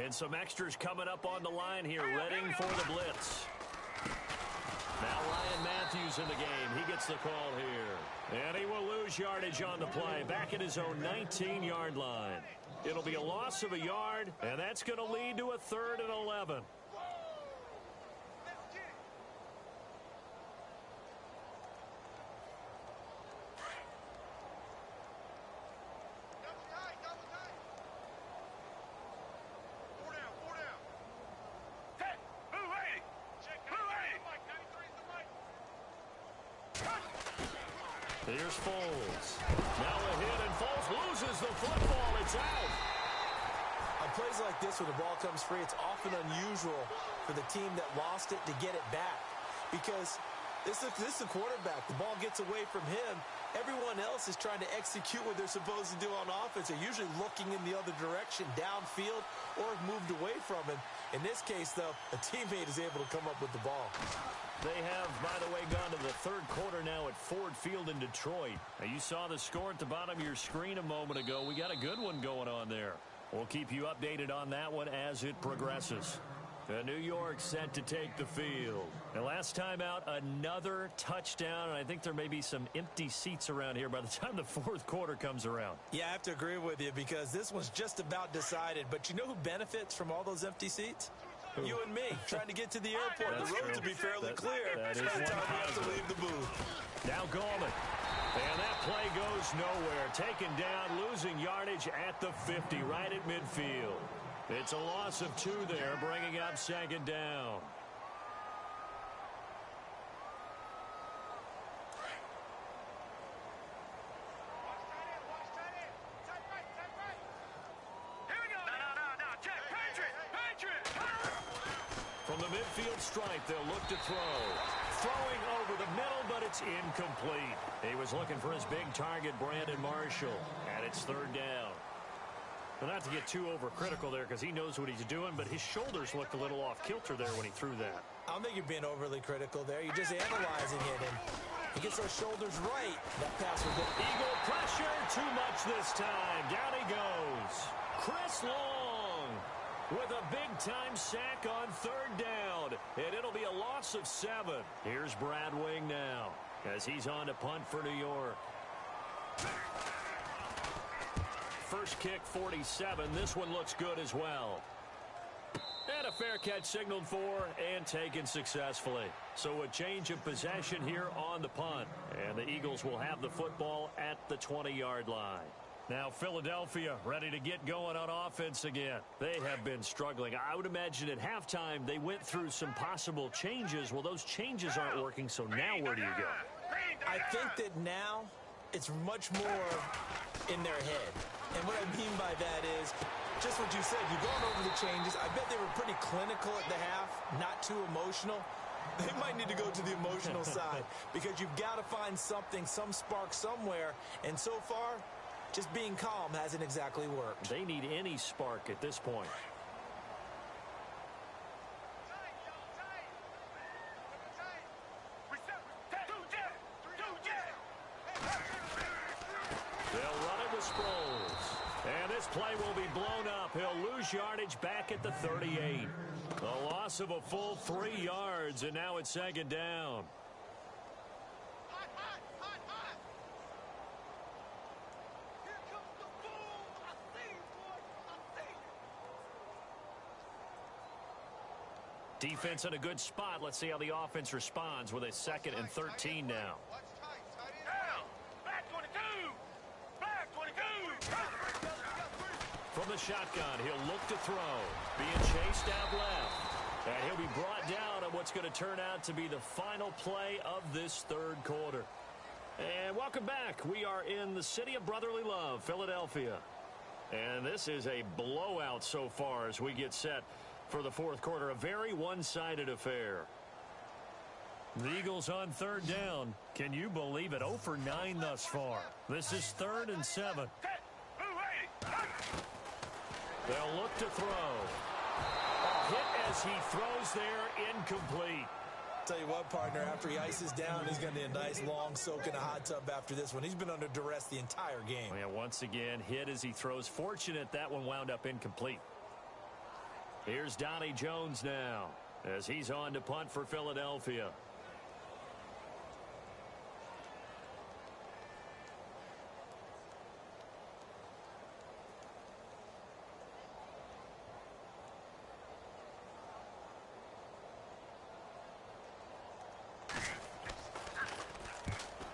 And some extras coming up on the line here, readying for the blitz. Now Ryan Matthews in the game. He gets the call here. And he will lose yardage on the play, back at his own 19-yard line. It'll be a loss of a yard, and that's going to lead to a 3rd and 11. Here's Foles. Now a hit, and Foles loses the football. It's out. On plays like this, when the ball comes free, it's often unusual for the team that lost it to get it back. Because this is the quarterback. The ball gets away from him. Everyone else is trying to execute what they're supposed to do on offense. They're usually looking in the other direction, downfield, or have moved away from him. In this case, though, a teammate is able to come up with the ball. They have, by the way, gone to the third quarter now at Ford Field in Detroit. Now, you saw the score at the bottom of your screen a moment ago. We got a good one going on there. We'll keep you updated on that one as it progresses. New York set to take the field. And last time out, another touchdown, and I think there may be some empty seats around here by the time the fourth quarter comes around. Yeah, I have to agree with you because this one's just about decided. But you know who benefits from all those empty seats? Who? You and me, trying to get to the airport. That's the roads true. will be fairly clear. That is by the time one we have to positive. leave the booth. Now Gallman. And that play goes nowhere. Taken down, losing yardage at the 50, right at midfield. It's a loss of 2 there, bringing up second down. From the midfield stripe, they'll look to throw. Throwing over the middle, but it's incomplete. He was looking for his big target, Brandon Marshall, and it's third down. Well, not to get too overcritical there because he knows what he's doing, but his shoulders looked a little off kilter there when he threw that. I don't think you're being overly critical there. You're just analyzing it, and he gets those shoulders right. That pass was good. Eagle pressure, too much this time. Down he goes. Chris Long with a big-time sack on third down, and it'll be a loss of 7. Here's Brad Wing now as he's on to punt for New York. First kick, 47. This one looks good as well. And a fair catch signaled for and taken successfully. So a change of possession here on the punt. And the Eagles will have the football at the 20-yard line. Now Philadelphia ready to get going on offense again. They have been struggling. I would imagine at halftime they went through some possible changes. Well, those changes aren't working, so now where do you go? I think that now it's much more in their head. And what I mean by that is just what you said. You've gone over the changes. I bet they were pretty clinical at the half, not too emotional. They might need to go to the emotional side because you've got to find something, some spark somewhere. And so far, just being calm hasn't exactly worked. They need any spark at this point. They'll run it with Sproles. And this play will be blown up. He'll lose yardage back at the 38. A loss of a full 3 yards, and now it's second down. Defense in a good spot. Let's see how the offense responds with a 2nd and 13 now. From the shotgun, he'll look to throw. Being chased out left. And he'll be brought down on what's going to turn out to be the final play of this third quarter. And welcome back. We are in the city of brotherly love, Philadelphia. And this is a blowout so far as we get set for the fourth quarter. A very one-sided affair. The Eagles on third down. Can you believe it? 0 for 9 thus far. This is 3rd and 7. They'll look to throw. A hit as he throws there, incomplete. Tell you what, partner, after he ices down, he's going to need a nice long soak in a hot tub after this one. He's been under duress the entire game. Yeah, once again, hit as he throws. Fortunate that one wound up incomplete. Here's Donnie Jones now as he's on to punt for Philadelphia.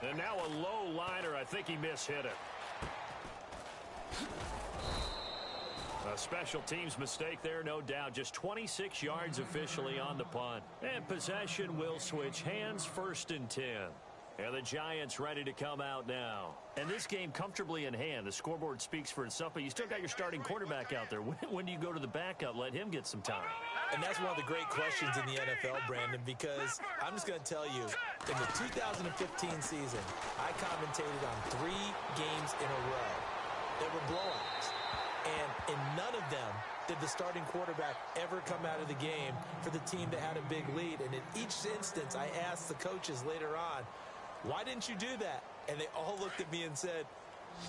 And now a low liner. I think he mishit it. A special teams mistake there, no doubt. Just 26 yards officially on the punt. And possession will switch hands, 1st and 10. And the Giants ready to come out now. And this game comfortably in hand. The scoreboard speaks for itself, but you still got your starting quarterback out there. When do you go to the backup? Let him get some time. And that's one of the great questions in the NFL, Brandon, because I'm just going to tell you, in the 2015 season, I commentated on 3 games in a row. They were blowouts. And in none of them did the starting quarterback ever come out of the game for the team that had a big lead. And in each instance, I asked the coaches later on, why didn't you do that? And they all looked at me and said,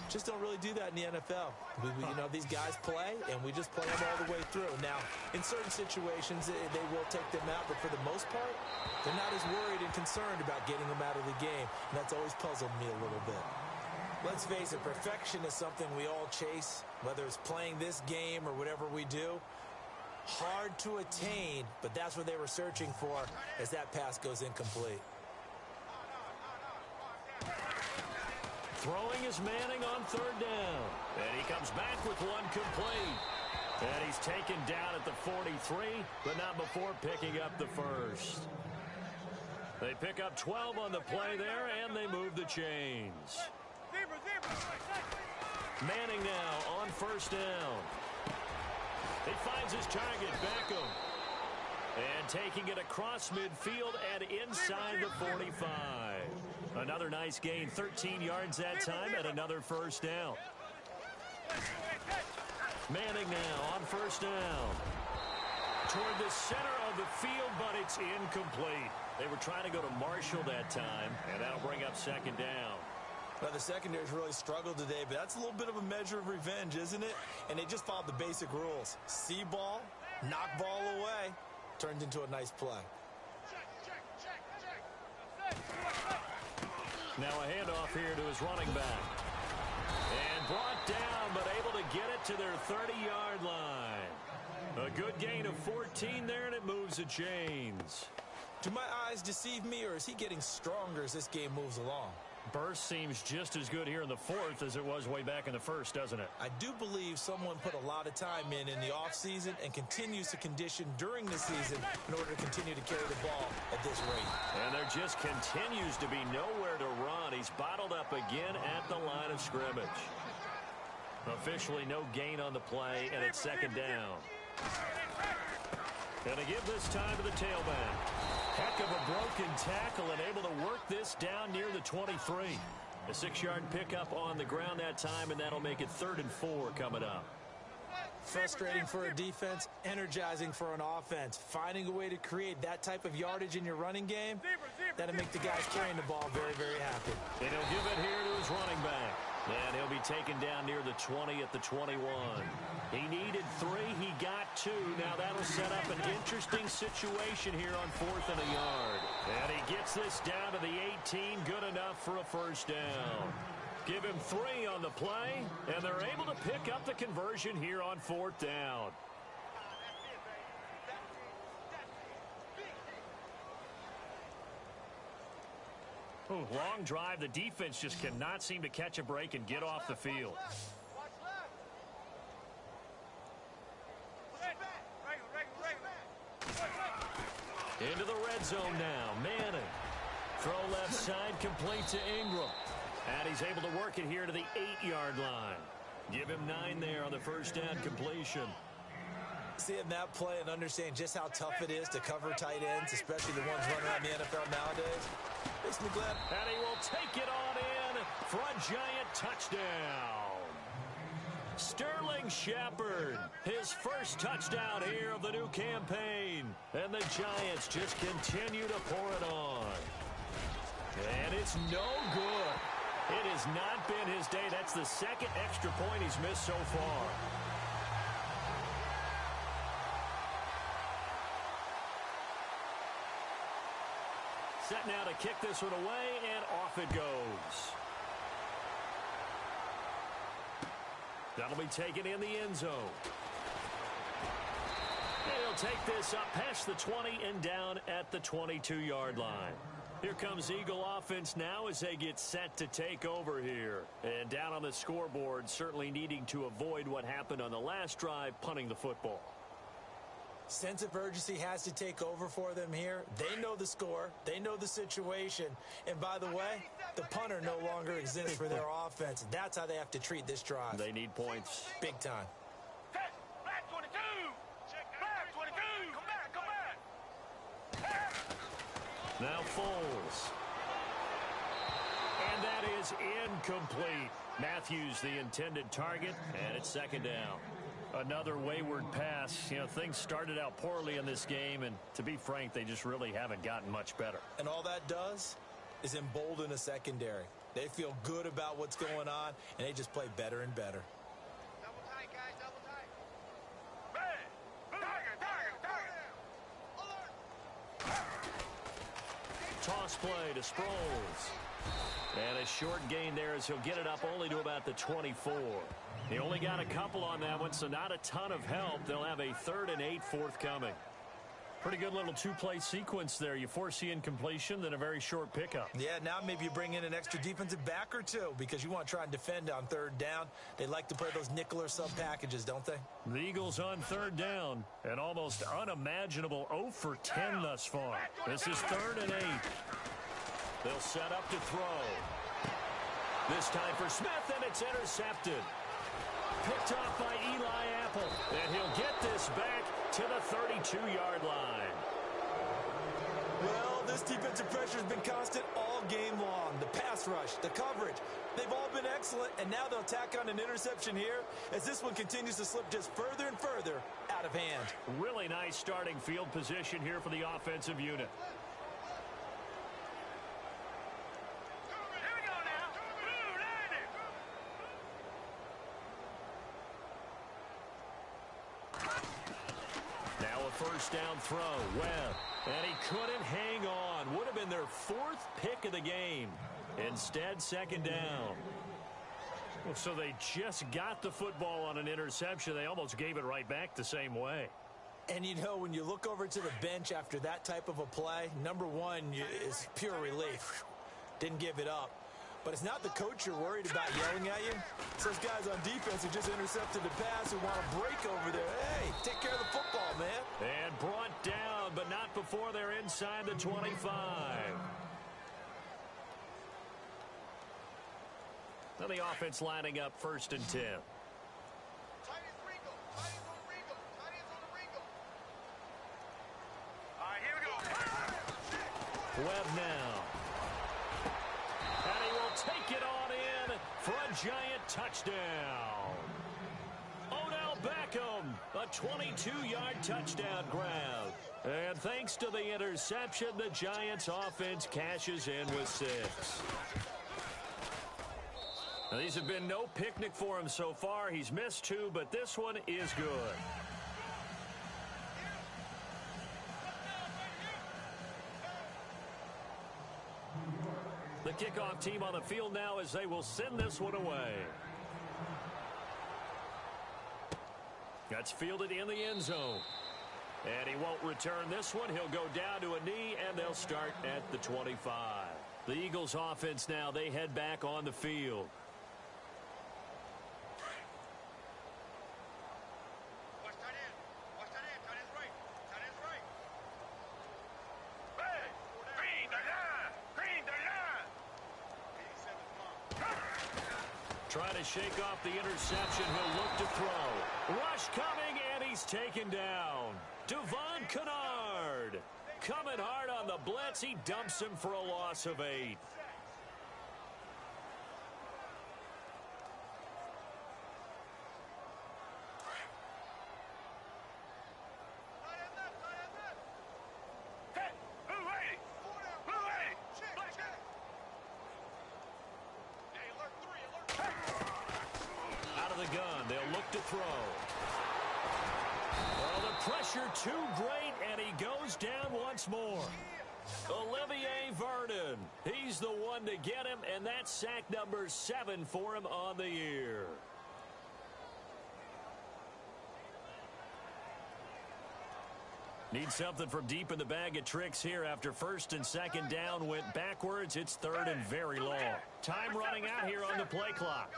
just don't really do that in the NFL. These guys play, and we just play them all the way through. Now, in certain situations, they will take them out, but for the most part, they're not as worried and concerned about getting them out of the game, and that's always puzzled me a little bit. Let's face it, perfection is something we all chase, whether it's playing this game or whatever we do. Hard to attain, but that's what they were searching for as that pass goes incomplete. Throwing is Manning on third down. And he comes back with one complete. And he's taken down at the 43, but not before picking up the first. They pick up 12 on the play there, and they move the chains. Manning now on first down. He finds his target, Beckham. And taking it across midfield and inside the 45. Another nice gain, 13 yards that time, and another first down. Manning now on first down. Toward the center of the field, but it's incomplete. They were trying to go to Marshall that time, and that'll bring up second down. Well, the secondary's really struggled today, but that's a little bit of a measure of revenge, isn't it? And they just followed the basic rules. See ball, knock ball away. Turned into a nice play. Now a handoff here to his running back. And brought down, but able to get it to their 30-yard line. A good gain of 14 there, and it moves the chains. Do my eyes deceive me, or is he getting stronger as this game moves along? Burst seems just as good here in the fourth as it was way back in the first, doesn't it? I do believe someone put a lot of time in the offseason and continues to condition during the season in order to continue to carry the ball at this rate. And there just continues to be nowhere to run. He's bottled up again at the line of scrimmage. Officially no gain on the play, and it's second down. And to give this time to the tailback. Heck of a broken tackle and able to work this down near the 23. A 6-yard pickup on the ground that time, and that'll make it 3rd and 4 coming up. Frustrating for a defense, energizing for an offense. Finding a way to create that type of yardage in your running game, that'll make the guys carrying the ball very, very happy. And he'll give it here to his running back. And he'll be taken down near the 20 at the 21. He needed 3. He got 2. Now that'll set up an interesting situation here on 4th and a yard. And he gets this down to the 18. Good enough for a first down. Give him 3 on the play, and they're able to pick up the conversion here on 4th down. Ooh, long drive. The defense just cannot seem to catch a break and get off the field. Into the red zone now. Manning. Throw left side, complete to Ingram. And he's able to work it here to the 8-yard line. Give him 9 there on the first down completion. Seeing that play and understand just how tough it is to cover tight ends, especially the ones running around the NFL nowadays, makes me glad. And he will take it on in for a giant touchdown. Sterling Shepard, his first touchdown here of the new campaign. And the Giants just continue to pour it on. And it's no good. It has not been his day. That's the second extra point he's missed so far. Set now to kick this one away, and off it goes. That'll be taken in the end zone. And he'll take this up past the 20 and down at the 22-yard line. Here comes Eagle offense now as they get set to take over here. And down on the scoreboard, certainly needing to avoid what happened on the last drive, punting the football. Sense of urgency has to take over for them here. They know the score. They know the situation. And by the way, the punter no longer exists for their offense. That's how they have to treat this drive. They need points. Big time. Black 22! Black 22! Come back! Now Foles. And that is incomplete. Matthews the intended target, and it's second down. Another wayward pass. You know, things started out poorly in this game, and to be frank, they just really haven't gotten much better. And all that does is embolden a secondary. They feel good about what's going on, and they just play better and better. Double tight, guys, double tight. Man, target. Toss play to Sproles. And a short gain there as he'll get it up only to about the 24. He only got a couple on that one, so not a ton of help. They'll have a 3rd and 8 forthcoming. Pretty good little two-play sequence there. You foresee incompletion, then a very short pickup. Yeah, now maybe you bring in an extra defensive back or two because you want to try and defend on 3rd down. They like to play those nickel or sub packages, don't they? The Eagles on 3rd down. An almost unimaginable 0 for 10 thus far. This is 3rd and 8. They'll set up to throw. This time for Smith, and it's intercepted. Picked off by Eli Apple. And he'll get this back to the 32-yard line. Well, this defensive pressure has been constant all game long. The pass rush, the coverage, they've all been excellent, and now they'll tack on an interception here as this one continues to slip just further and further out of hand. Really nice starting field position here for the offensive unit. First down throw. Webb. And he couldn't hang on. Would have been their 4th pick of the game. Instead, 2nd down. So they just got the football on an interception. They almost gave it right back the same way. And, you know, when you look over to the bench after that type of a play, number one is pure relief. Didn't give it up. But it's not the coach you're worried about yelling at you. It's those guys on defense who just intercepted the pass who want to break over there. Hey, take care of the football, man. And brought down, but not before they're inside the 25. Now the offense lining up 1st and 10. All right, here we go. Webb now. Take it on in for a giant touchdown. Odell Beckham, a 22-yard touchdown grab. And thanks to the interception, the Giants offense cashes in with 6. Now, these have been no picnic for him so far. He's missed 2, but this one is good. The kickoff team on the field now as they will send this one away. That's fielded in the end zone. And he won't return this one. He'll go down to a knee, and they'll start at the 25. The Eagles offense now, they head back on the field. Trying to shake off the interception. He'll look to throw. Rush coming, and he's taken down. Devon Kennard coming hard on the blitz. He dumps him for a loss of 8. Throw. Well, the pressure too great, and he goes down once more. Olivier Vernon, he's the one to get him, and that's sack number 7 for him on the year. Need something from deep in the bag of tricks here after 1st and 2nd down went backwards. It's 3rd and very long. Time running out here on the play clock.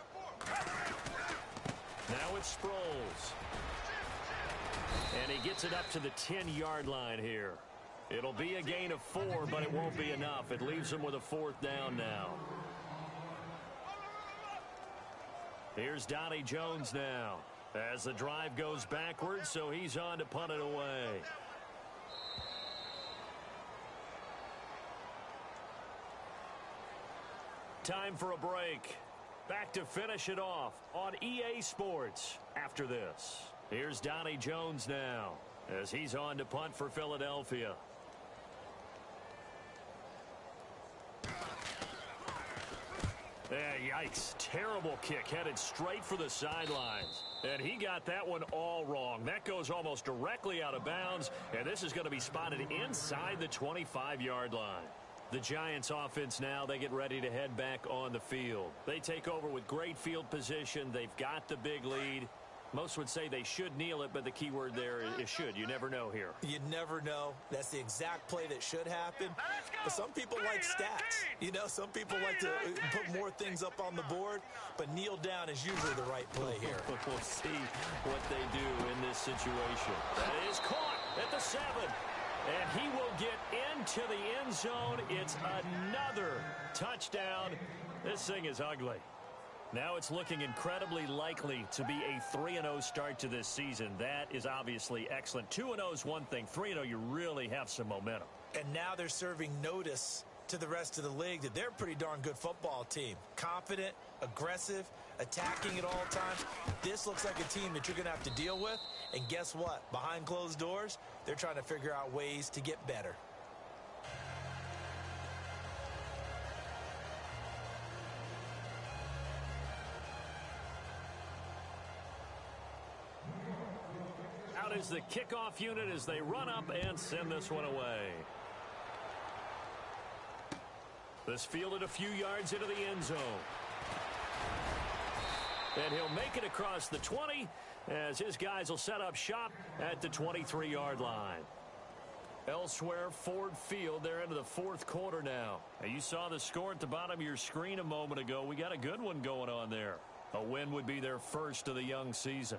Now it's Sproles. And he gets it up to the 10-yard line here. It'll be a gain of 4, but it won't be enough. It leaves him with a 4th down now. Here's Donnie Jones now as the drive goes backwards, so he's on to punt it away. Time for a break. Back to finish it off on EA Sports after this. Here's Donnie Jones now as he's on to punt for Philadelphia. Yikes. Terrible kick headed straight for the sidelines. And he got that one all wrong. That goes almost directly out of bounds, and this is going to be spotted inside the 25-yard line. The Giants offense now, they get ready to head back on the field. They take over with great field position. They've got the big lead. Most would say they should kneel it, but the key word there is should. You never know here. You never know. That's the exact play that should happen. But some people like stats. You know, some people like to put more things up on the board, but kneel down is usually the right play here. We'll see what they do in this situation. That is caught at the 7. And he will get into the end zone. It's another touchdown. This thing is ugly. Now it's looking incredibly likely to be a 3-0 start to this season. That is obviously excellent. 2-0 is one thing. 3-0, you really have some momentum. And now they're serving notice to the rest of the league that they're a pretty darn good football team. Confident, aggressive, attacking at all times. This looks like a team that you're going to have to deal with. And guess what? Behind closed doors, they're trying to figure out ways to get better. Out is the kickoff unit as they run up and send this one away. This fielded a few yards into the end zone. And he'll make it across the 20 as his guys will set up shop at the 23-yard line. Elsewhere, Ford Field, they're into the fourth quarter now. And you saw the score at the bottom of your screen a moment ago. We got a good one going on there. A win would be their first of the young season.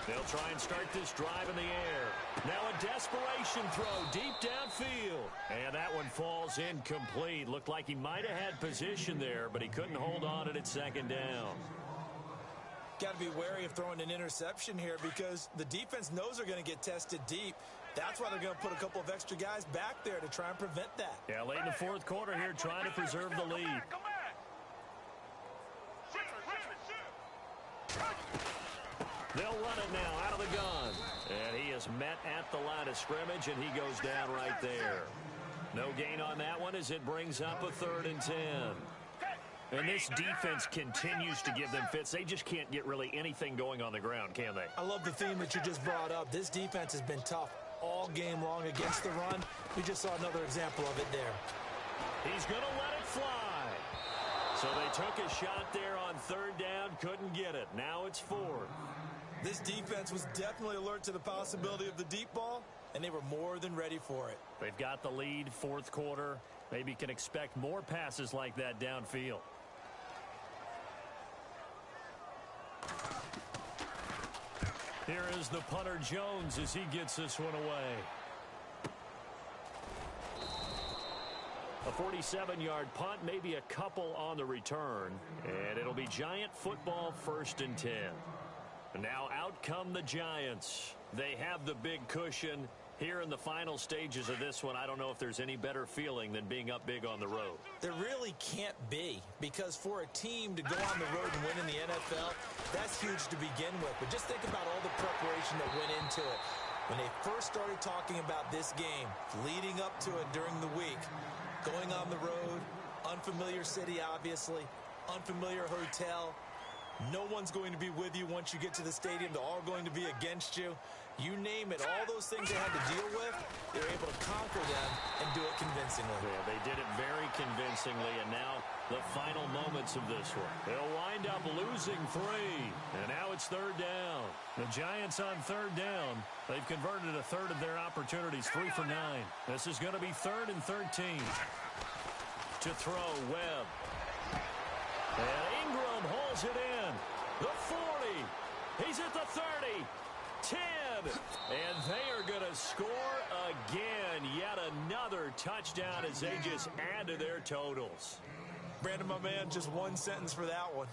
They'll try and start this drive in the air. Now a desperation throw deep downfield. And that one falls incomplete. Looked like he might have had position there, but he couldn't hold on at second down. Got to be wary of throwing an interception here because the defense knows they're going to get tested deep. That's why they're going to put a couple of extra guys back there to try and prevent that. Yeah, late in the fourth quarter here, trying to preserve the lead. They'll run it now out of the gun. And he is met at the line of scrimmage, and he goes down right there. No gain on that one as it brings up a 3rd and 10. And this defense continues to give them fits. They just can't get really anything going on the ground, can they? I love the theme that you just brought up. This defense has been tough all game long against the run. We just saw another example of it there. He's going to let it fly. So they took a shot there on 3rd down, couldn't get it. Now it's 4th. This defense was definitely alert to the possibility of the deep ball, and they were more than ready for it. They've got the lead, fourth quarter. Maybe can expect more passes like that downfield. Here is the punter Jones as he gets this one away. A 47-yard punt, maybe a couple on the return. And it'll be Giant football, 1st and 10. Now out come the Giants. They have the big cushion. Here in the final stages of this one, I don't know if there's any better feeling than being up big on the road. There really can't be, because for a team to go on the road and win in the NFL, that's huge to begin with. But just think about all the preparation that went into it. When they first started talking about this game, leading up to it during the week, going on the road, unfamiliar city, obviously, unfamiliar hotel. No one's going to be with you once you get to the stadium. They're all going to be against you. You name it, all those things they had to deal with, they were able to conquer them and do it convincingly. Yeah, they did it very convincingly, and now the final moments of this one. They'll wind up losing 3, and now it's 3rd down. The Giants on 3rd down. They've converted a 1/3 of their opportunities, 3 for 9. This is going to be 3rd and 13. To throw, Webb. And Ingram hauls it in. The 40. He's at the 30. 10. And they are going to score again. Yet another touchdown as they just add to their totals. Brandon, my man, just one sentence for that one.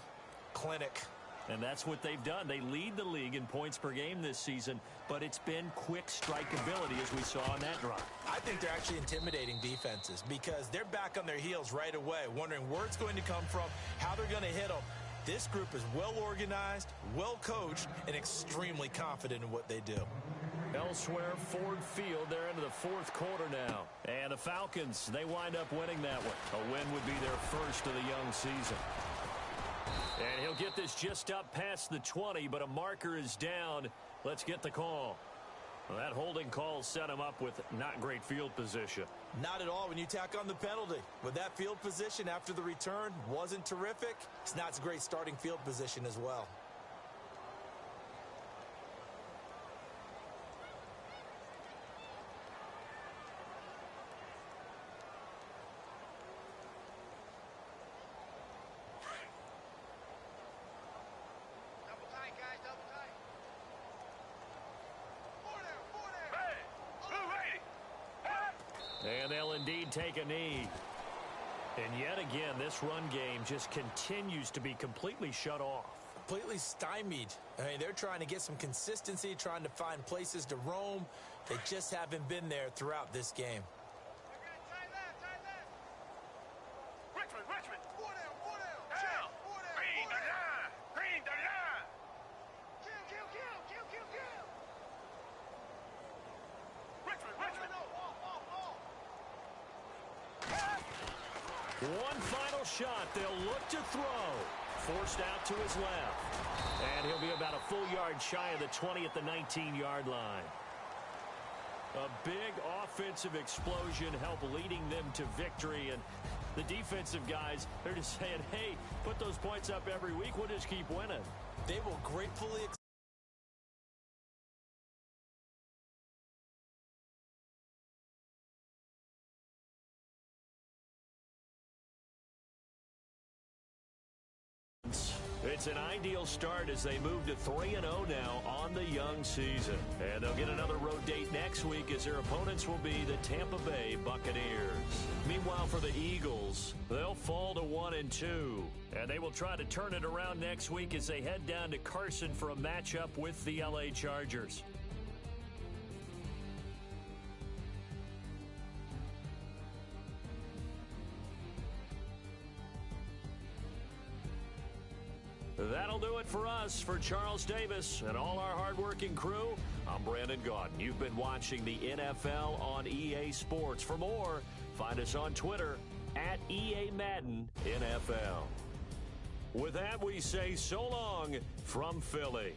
Clinic. And that's what they've done. They lead the league in points per game this season, but it's been quick strikeability as we saw on that drive. I think they're actually intimidating defenses because they're back on their heels right away, wondering where it's going to come from, how they're going to hit them. This group is well organized, well coached, and extremely confident in what they do. Elsewhere, Ford Field, they're into the fourth quarter now. And the Falcons, they wind up winning that one. A win would be their first of the young season. And he'll get this just up past the 20, but a marker is down. Let's get the call. Well, that holding call set him up with not great field position. Not at all when you tack on the penalty. With that field position after the return wasn't terrific. It's not a great starting field position as well. Double tight, guys, double tight. And they'll indeed take a knee. And yet again, this run game just continues to be completely shut off. Completely stymied. I mean, they're trying to get some consistency, trying to find places to roam. They just haven't been there throughout this game. Okay, tight left, tight left. Richmond. Four down. Down. Green the line. Kill. Richmond. No, wall. One final shot. They'll look to throw. Forced out to his left. And he'll be about a full yard shy of the 20 at the 19-yard line. A big offensive explosion helped leading them to victory. And the defensive guys, they're just saying, hey, put those points up every week. We'll just keep winning. They will gratefully It's an ideal start as they move to 3-0 now on the young season. And they'll get another road date next week as their opponents will be the Tampa Bay Buccaneers. Meanwhile, for the Eagles, they'll fall to 1-2. And they will try to turn it around next week as they head down to Carson for a matchup with the LA Chargers. That'll do it for us. For Charles Davis and all our hardworking crew, I'm Brandon Gaudin. You've been watching the NFL on EA Sports. For more, find us on Twitter at EA Madden NFL. With that, we say so long from Philly.